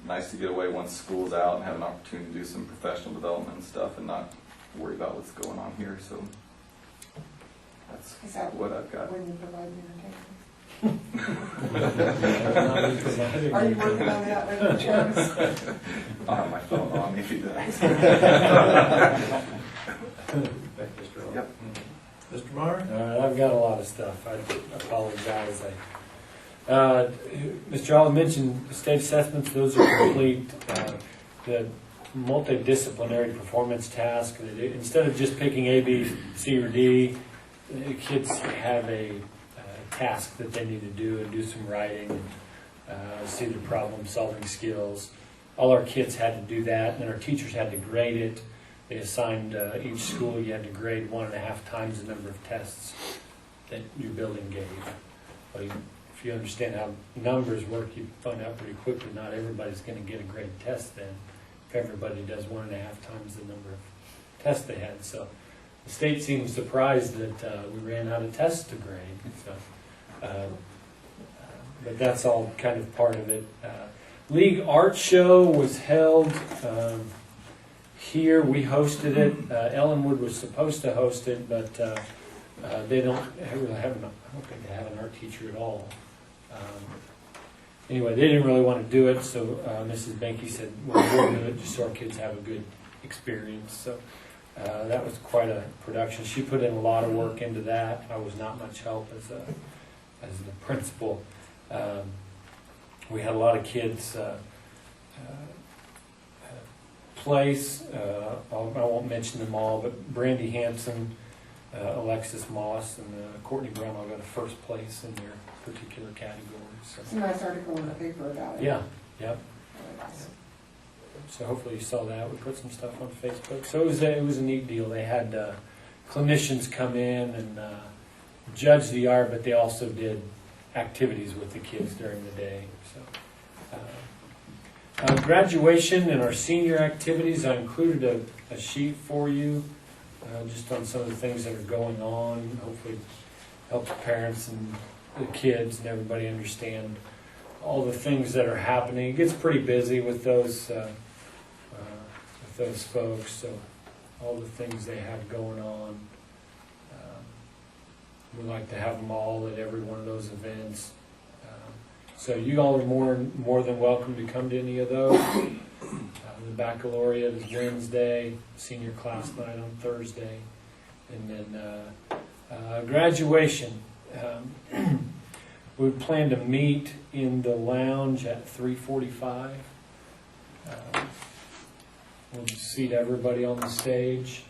nice to get away once school's out and have an opportunity to do some professional development and stuff and not worry about what's going on here. So that's what I've got. When you provide entertainment. Are you working on that later, Travis? I'll have my phone on me if he does. Yep. Mr. Meyer? I've got a lot of stuff. I apologize. Mr. Allen mentioned the state assessments. Those are complete. The multidisciplinary performance task, instead of just picking A, B, C, or D, the kids have a task that they need to do and do some writing and see their problem-solving skills. All our kids had to do that, and then our teachers had to grade it. They assigned each school, you had to grade 1.5 times the number of tests that your building gave. Well, if you understand how numbers work, you find out pretty quickly not everybody's going to get a grade test then, if everybody does 1.5 times the number of tests they had. So the state seemed surprised that we ran out of tests to grade. So, but that's all kind of part of it. League Art Show was held here. We hosted it. Ellenwood was supposed to host it, but they don't really have I don't think they have an art teacher at all. Anyway, they didn't really want to do it, so Mrs. Benke said, well, we'll do it just so our kids have a good experience. So that was quite a production. She put in a lot of work into that. I was not much help as the principal. We had a lot of kids place. I won't mention them all, but Brandy Hanson, Alexis Moss, and Courtney Brown all got a first place in their particular categories. So. It's a nice article in the paper about it. Yeah, yep. So hopefully you saw that. We put some stuff on Facebook. So it was a neat deal. They had clinicians come in and judge the art, but they also did activities with the kids during the day. So graduation and our senior activities, I included a sheet for you. just on some of the things that are going on, hopefully help the parents and the kids and everybody understand all the things that are happening. It gets pretty busy with those folks, so all the things they have going on. We like to have them all at every one of those events. So you all are more than welcome to come to any of those. The baccalaureate is Wednesday, senior class night on Thursday, and then graduation. We plan to meet in the lounge at 3:45. We'll seat everybody on the stage.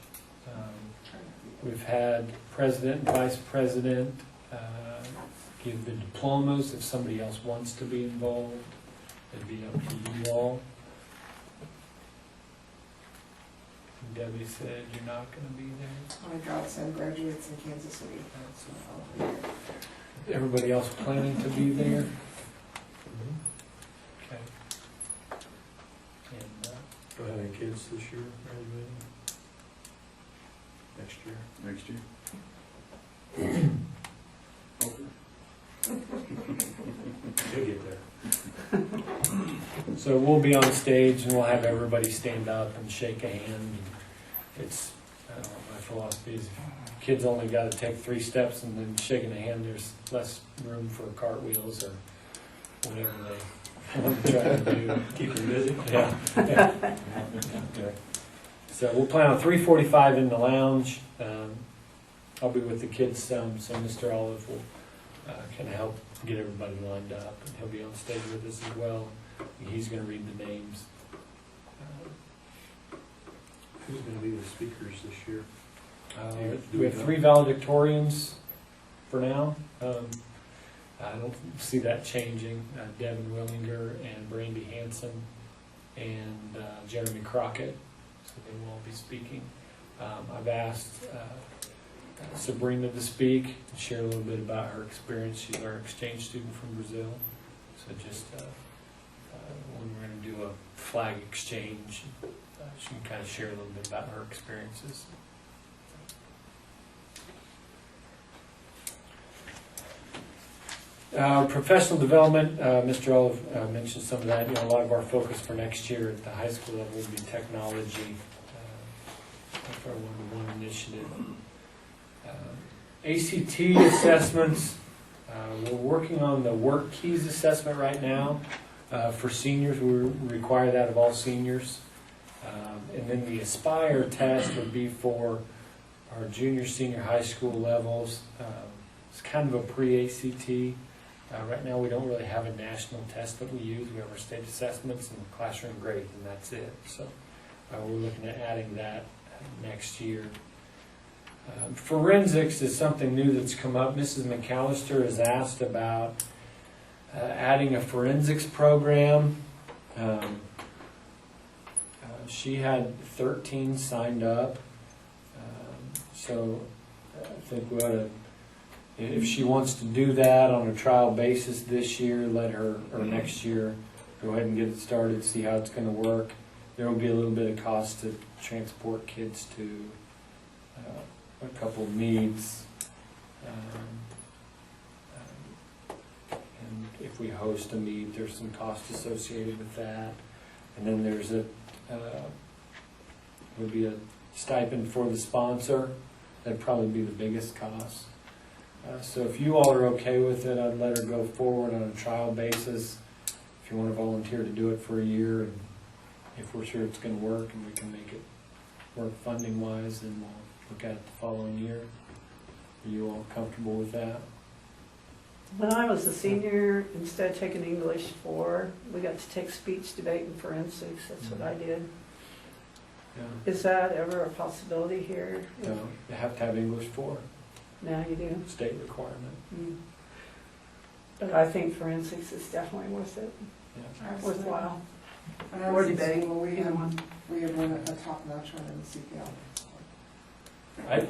We've had president and vice president give the diplomas. If somebody else wants to be involved, it'd be up to you all. Debbie said you're not going to be there. My godson graduates in Kansas City. Everybody else planning to be there? Okay. And, Do I have any kids this year graduating? Next year? Next year? You'll get there. so we'll be on stage and we'll have everybody stand up and shake a hand. It's, I don't know, my philosophy is if kids only got to take 3 steps and then shaking a hand, there's less room for cartwheels or whatever they want to try to do. Keep them busy. Yeah. So we'll plan on 3:45 in the lounge. I'll be with the kids some, so Mr. Olive will kind of help get everybody lined up, and he'll be on stage with us as well. He's going to read the names. Who's going to be the speakers this year? We have 3 valedictorians for now. I don't see that changing. Devin Willinger and Brandy Hansen and Jeremy Crockett, so they will all be speaking. I've asked Sabrina to speak and share a little bit about her experience. She's our exchange student from Brazil. So just when we're going to do a flag exchange, she can kind of share a little bit about her experiences. Professional development, Mr. Olive mentioned some of that. You know, a lot of our focus for next year at the high school level will be technology. That's our one-to-one initiative. ACT assessments, we're working on the work keys assessment right now. For seniors, we require that of all seniors. And then the Aspire test would be for our junior, senior high school levels. It's kind of a pre-ACT. Right now, we don't really have a national test that we use. We have our state assessments and classroom grade, and that's it. So we're looking at adding that next year. Forensics is something new that's come up. Mrs. McAllister has asked about adding a forensics program. She had 13 signed up. So I think we ought to, if she wants to do that on a trial basis this year, let her, or next year, go ahead and get it started, see how it's going to work. There will be a little bit of cost to transport kids to a couple of meets. And if we host a meet, there's some cost associated with that. And then there's would be a stipend for the sponsor. That'd probably be the biggest cost. So if you all are okay with it, I'd let her go forward on a trial basis. If you want to volunteer to do it for a year, and if we're sure it's going to work and we can make it work funding-wise, then we'll look at it the following year. Are you all comfortable with that? When I was a senior, instead of taking English 4, we got to take speech, debate, and forensics. That's what I did. Yeah. Is that ever a possibility here? No, you have to have English 4, Now you do. state requirement. But I think forensics is definitely worth it, Yeah. worthwhile. When I Or was in debate, school, we either had one. a top-notch one in the CPL.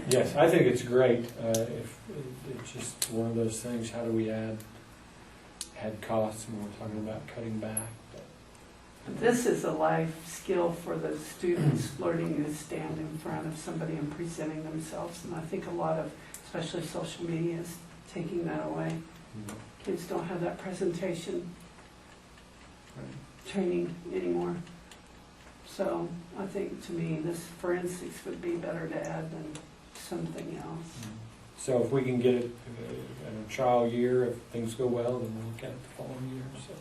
Yes, I think it's great. If it's just one of those things, how do we add costs when we're talking about cutting back? But this is a life skill for the students, learning to stand in front of somebody and presenting themselves. And I think a lot of, especially social media, is taking that away. Kids don't have that presentation training anymore. So I think, to me, this forensics would be better to add than something else. So if we can get it in a trial year, if things go well, then we'll look at it the following year. So,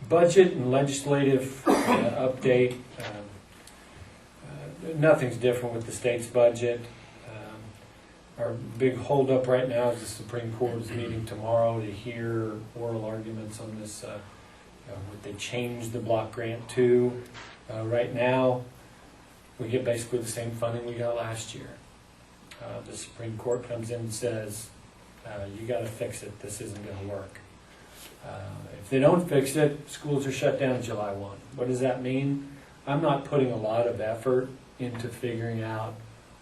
budget and legislative update. Nothing's different with the state's budget. Our big holdup right now is the Supreme Court is meeting tomorrow to hear oral arguments on this. What they changed the block grant to. Right now, we get basically the same funding we got last year. The Supreme Court comes in and says, you got to fix it. This isn't going to work. If they don't fix it, schools are shut down July 1. What does that mean? I'm not putting a lot of effort into figuring out,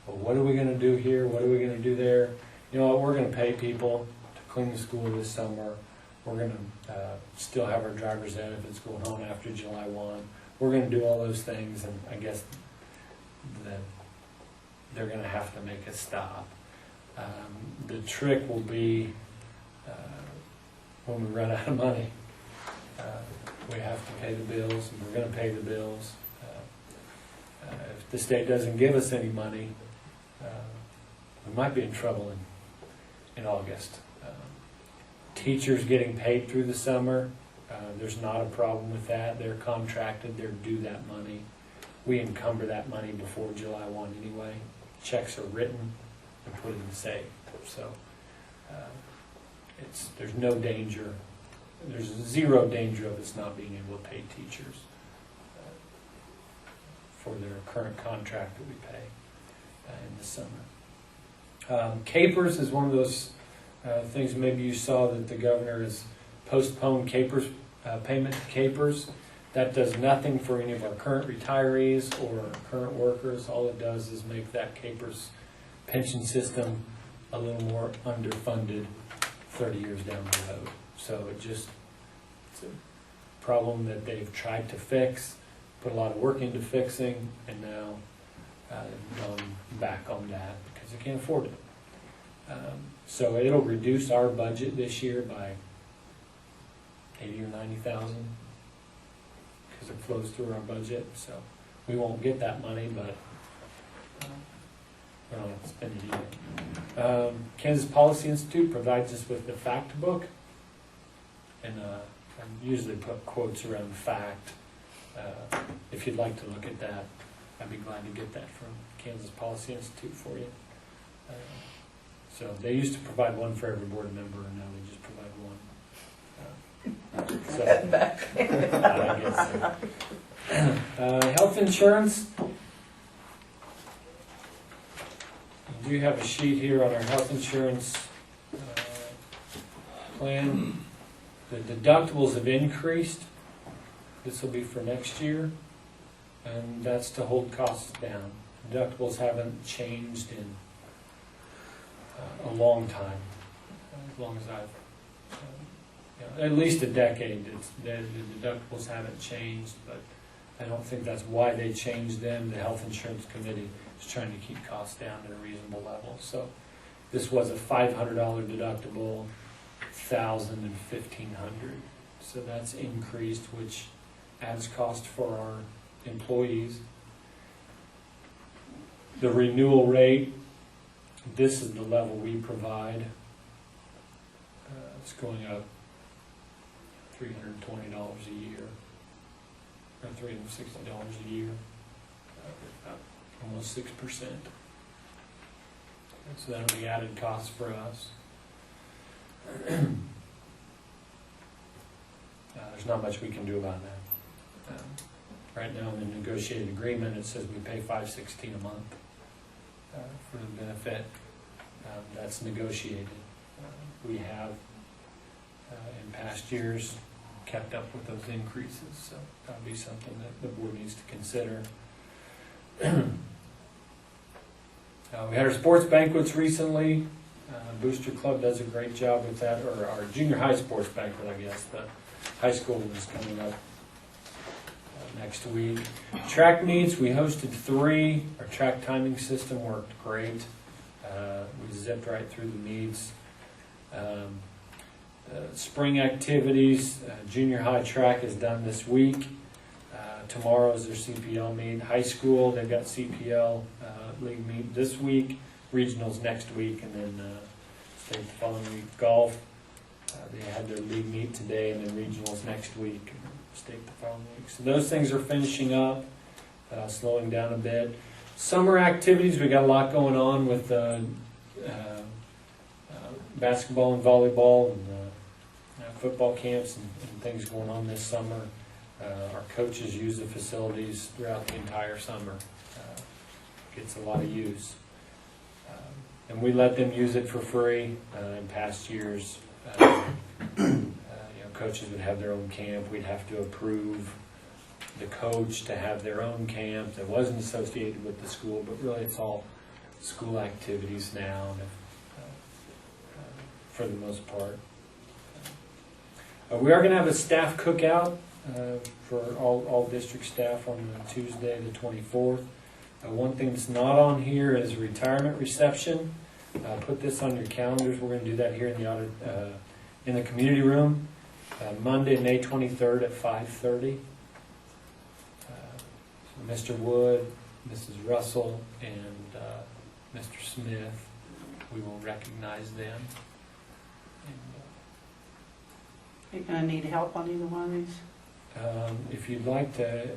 well, what are we going to do here? What are we going to do there? You know what? We're going to pay people to clean the school this summer. We're going to still have our driver's ed if it's going on after July 1. We're going to do all those things, and I guess that they're going to have to make a stop. The trick will be when we run out of money. We have to pay the bills, and we're going to pay the bills. If the state doesn't give us any money, we might be in trouble in August. Teachers getting paid through the summer, there's not a problem with that. They're contracted, they're due that money. We encumber that money before July 1 anyway. Checks are written and put in the safe. So there's no danger. There's zero danger of us not being able to pay teachers for their current contract that we pay in the summer. Capers is one of those things maybe you saw that the governor has postponed Capers, payment to Capers. That does nothing for any of our current retirees or current workers. All it does is make that Capers pension system a little more underfunded 30 years down the road. So it's a problem that they've tried to fix, put a lot of work into fixing, and now they've gone back on that because they can't afford it. So it'll reduce our budget this year by 80 or 90,000 because it flows through our budget. So we won't get that money, but we don't have to spend it either. Kansas Policy Institute provides us with the fact book, and I usually put quotes around fact. If you'd like to look at that, I'd be glad to get that from Kansas Policy Institute for you. So they used to provide one for every board member, and now they just provide one. I guess so. Health insurance. We do have a sheet here on our health insurance plan. The deductibles have increased. This will be for next year, and that's to hold costs down. Deductibles haven't changed in a long time, as long as I've, at least a decade. The deductibles haven't changed, but I don't think that's why they changed them. The Health Insurance Committee is trying to keep costs down at a reasonable level. So this was a $500 deductible, $1,000 and $1,500. So that's increased, which adds cost for our employees. The renewal rate, this is the level we provide. It's going up $320 a year, or $360 a year, almost 6%. So that'll be added cost for us. There's not much we can do about that. Right now in the negotiated agreement, it says we pay $516 a month for the benefit. That's negotiated. We have, in past years, kept up with those increases, so that'll be something that the board needs to consider. We had our sports banquets recently. Booster Club does a great job with that, or our junior high sports banquet, I guess. The high school is coming up next week. Track meets, we hosted 3. Our track timing system worked great. We zipped right through the meets. Spring activities, junior high track is done this week. Tomorrow is their CPL meet. High school, they've got CPL league meet this week, regionals next week, and then state the following week. Golf, they had their league meet today, and then regionals next week, and state the following week. So those things are finishing up, slowing down a bit. Summer activities, we got a lot going on with basketball and volleyball and football camps and things going on this summer. Our coaches use the facilities throughout the entire summer. Gets a lot of use. And we let them use it for free. In past years, coaches would have their own camp. We'd have to approve the coach to have their own camp that wasn't associated with the school, but really it's all school activities now, for the most part. We are going to have a staff cookout for all district staff on Tuesday the 24th. One thing that's not on here is retirement reception. Put this on your calendars. We're going to do that here in the in the community room, Monday, May 23rd at 5:30. Mr. Wood, Mrs. Russell, and Mr. Smith, we will recognize them. You're gonna need help on either one of these? If you'd like to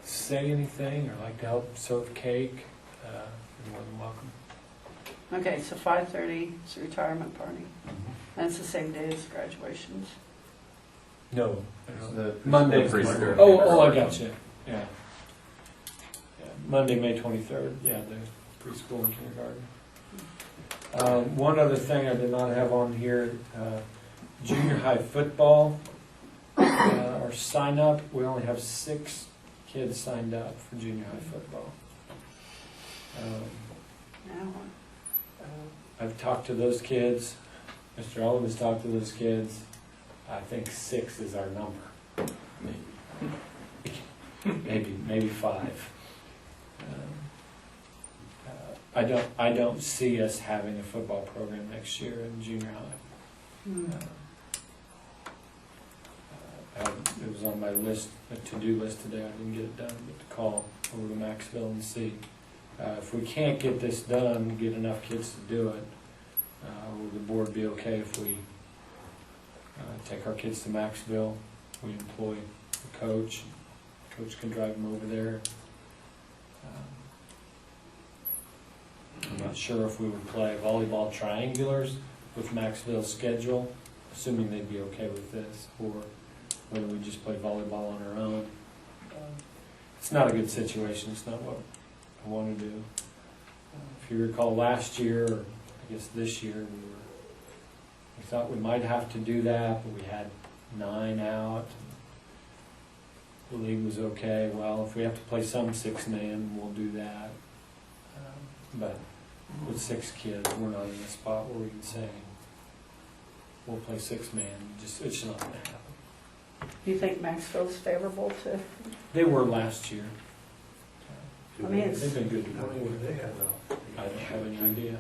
say anything or like to help serve cake, you're more than welcome. Okay, so 5:30 is a retirement party. And it's the same day as graduations. No, The Monday's the the preschool. Oh, I got you. Yeah. Monday, May 23rd. Yeah, the preschool and kindergarten. One other thing I did not have on here, junior high football, our sign up, we only have 6 kids signed up for junior high football. Now, I've talked to those kids. Mr. Olive has talked to those kids. I think 6 is our number. Maybe 5. I don't see us having a football program next year in junior high. It was on my list, a to-do list today. I didn't get it done, but to call over to Maxville and see. If we can't get this done, get enough kids to do it, will the board be okay if we take our kids to Maxville? We employ a coach. Coach can drive them over there. I'm not sure if we would play volleyball triangulars with Maxville's schedule, assuming they'd be okay with this, or whether we just play volleyball on our own. It's not a good situation. It's not what I want to do. If you recall last year, or I guess this year, we thought we might have to do that, but we had 9 out. The league was okay. Well, if we have to play some 6-man, we'll do that. But with 6 kids, we're not in a spot where we can say we'll play 6-man. It's just not going to happen. do you think Maxville's favorable to? They were last year. I mean, it's- They've been good to How work many do with. they have now? I don't have any idea.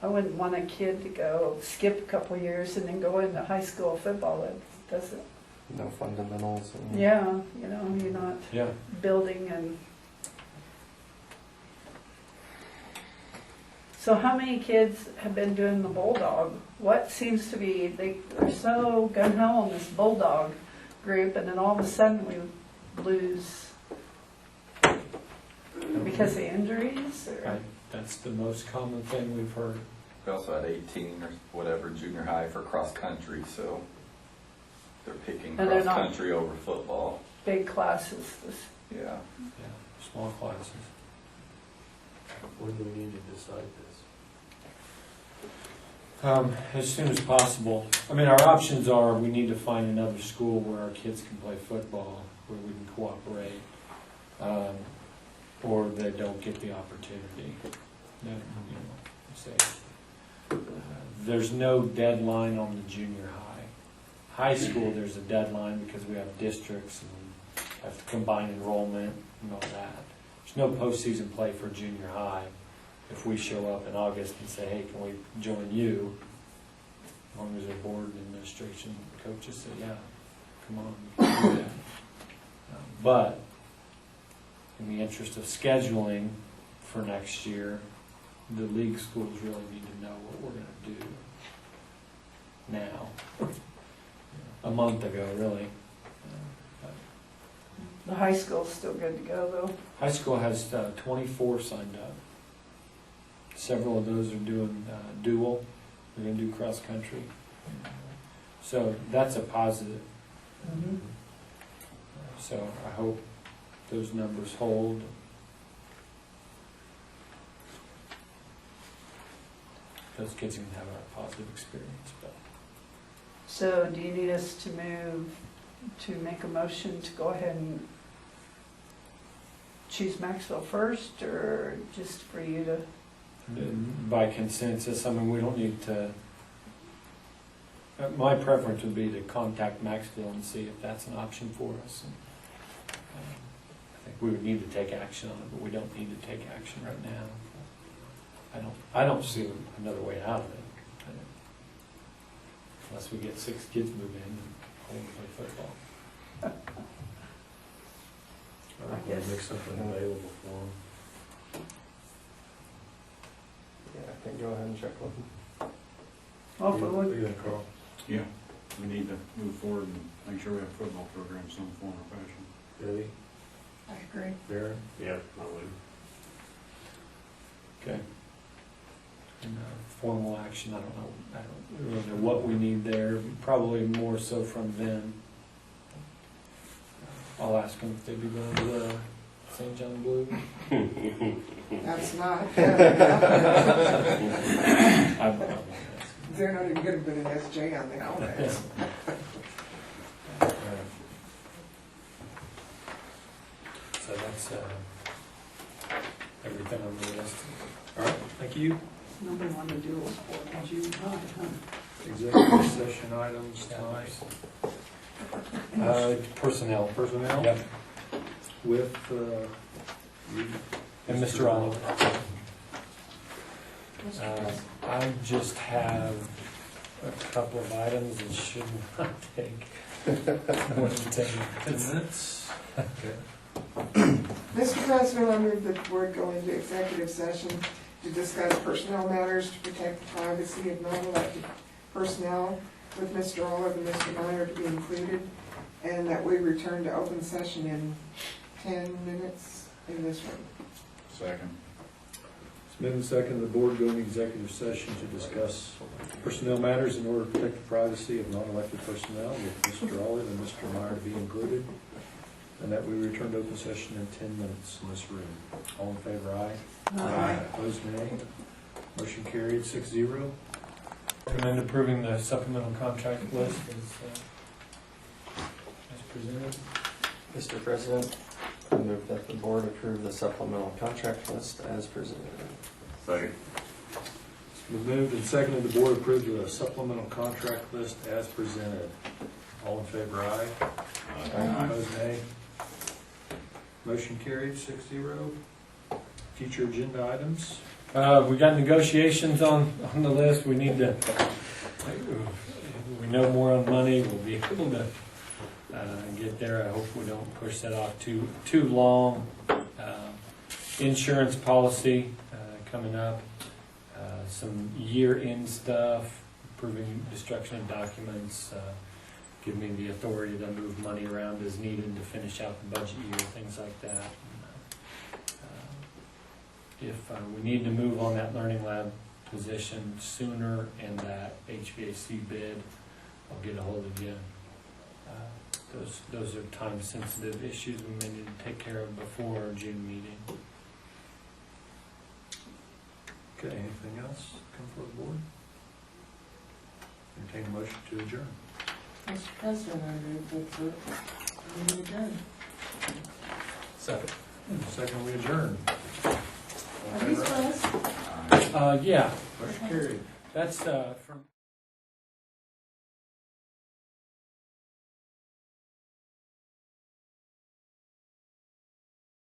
I wouldn't want a kid to go skip a couple years and then go into high school football. It doesn't. No fundamentals. And Yeah, you're not Yeah. building and. So how many kids have been doing the Bulldog? What seems to be, they're so gung-ho on this Bulldog group, and then all of a sudden we lose because of injuries? Or? That's the most common thing we've heard. We also had 18 or whatever junior high for cross country, so they're picking And they're cross not- country over football. Big classes. Yeah. Yeah, small classes. When do we need to decide this? As soon as possible. I mean, our options are we need to find another school where our kids can play football, where we can cooperate, or they don't get the opportunity. Say, there's no deadline on the junior high. high school, there's a deadline because we have districts and have to combine enrollment and all that. There's no postseason play for junior high. If we show up in August and say, hey, can we join you? As long as our board and administration coaches say, yeah, come on, we can do that. But in the interest of scheduling for next year, the league schools really need to know what we're going to do now. A month ago, really. The high school's still good to go, though. High school has 24 signed up. Several of those are doing dual. They're going to do cross country. So that's a positive. So I hope those numbers hold. Those kids can have a positive experience. But So do you need us to make a motion to go ahead and choose Maxwell first, or just for you to? by consensus, I mean, we don't need to. My preference would be to contact Maxville and see if that's an option for us. And, I think we would need to take action on it, but we don't need to take action right now. I don't see another way out of it, unless we get 6 kids move in and all play football. I guess make something available for them. Yeah, I think go ahead and check with them. Well, if we would, Yeah, Carl. Yeah, we need to move forward and make sure we have football programs some form or fashion. Debbie, I agree. Darren? Yeah, I would. Okay. And formal action, I don't really know what we need there. Probably more so from them. I'll ask them if they'd be going to the St. John Blue. That's not, I won't ask. they're not even gonna put an SJ on the helmets. So that's everything on the list. All right, thank you. nobody wanted to do a sport in June high, huh? Executive session items tonight. Personnel. Personnel? Yep. With, you. And Mr. Oliver. I just have a couple of items that should not take more than 10 minutes. Okay. Mr. President, I move that the board go into executive session to discuss personnel matters to protect the privacy of non-elected personnel, with Mr. Olive and Mr. Meyer to be included, and that we return to open session in 10 minutes in this room. Second. It's moved and seconded the board go into executive session to discuss personnel matters in order to protect the privacy of non-elected personnel, with Mr. Olive and Mr. Meyer to be included, and that we return to open session in 10 minutes in this room. All in favor, aye. Aye. Opposed, nay. Motion carried, 6-0. Recommend approving the supplemental contract list as presented. Mr. President, I move that the board approve the supplemental contract list as presented. Second. It's been moved and seconded the board approve the supplemental contract list as presented. All in favor, aye. Opposed, nay. Motion carried, 6-0. Future agenda items. We got negotiations on the list. We need to, we know more on money. We'll be able to get there. I hope we don't push that off too long. Insurance policy coming up. Some year-end stuff, approving destruction of documents, give me the authority to move money around as needed to finish out the budget year, things like that. If we need to move on that learning lab position sooner and that HVAC bid, I'll get a hold of you. Those are time-sensitive issues we may need to take care of before our June meeting. Okay, anything else come for the board? Entertain a motion to adjourn. Mr. President, I move that we adjourn. Second. Second, we adjourn. Are these for us? Yeah, Motion carried. that's from.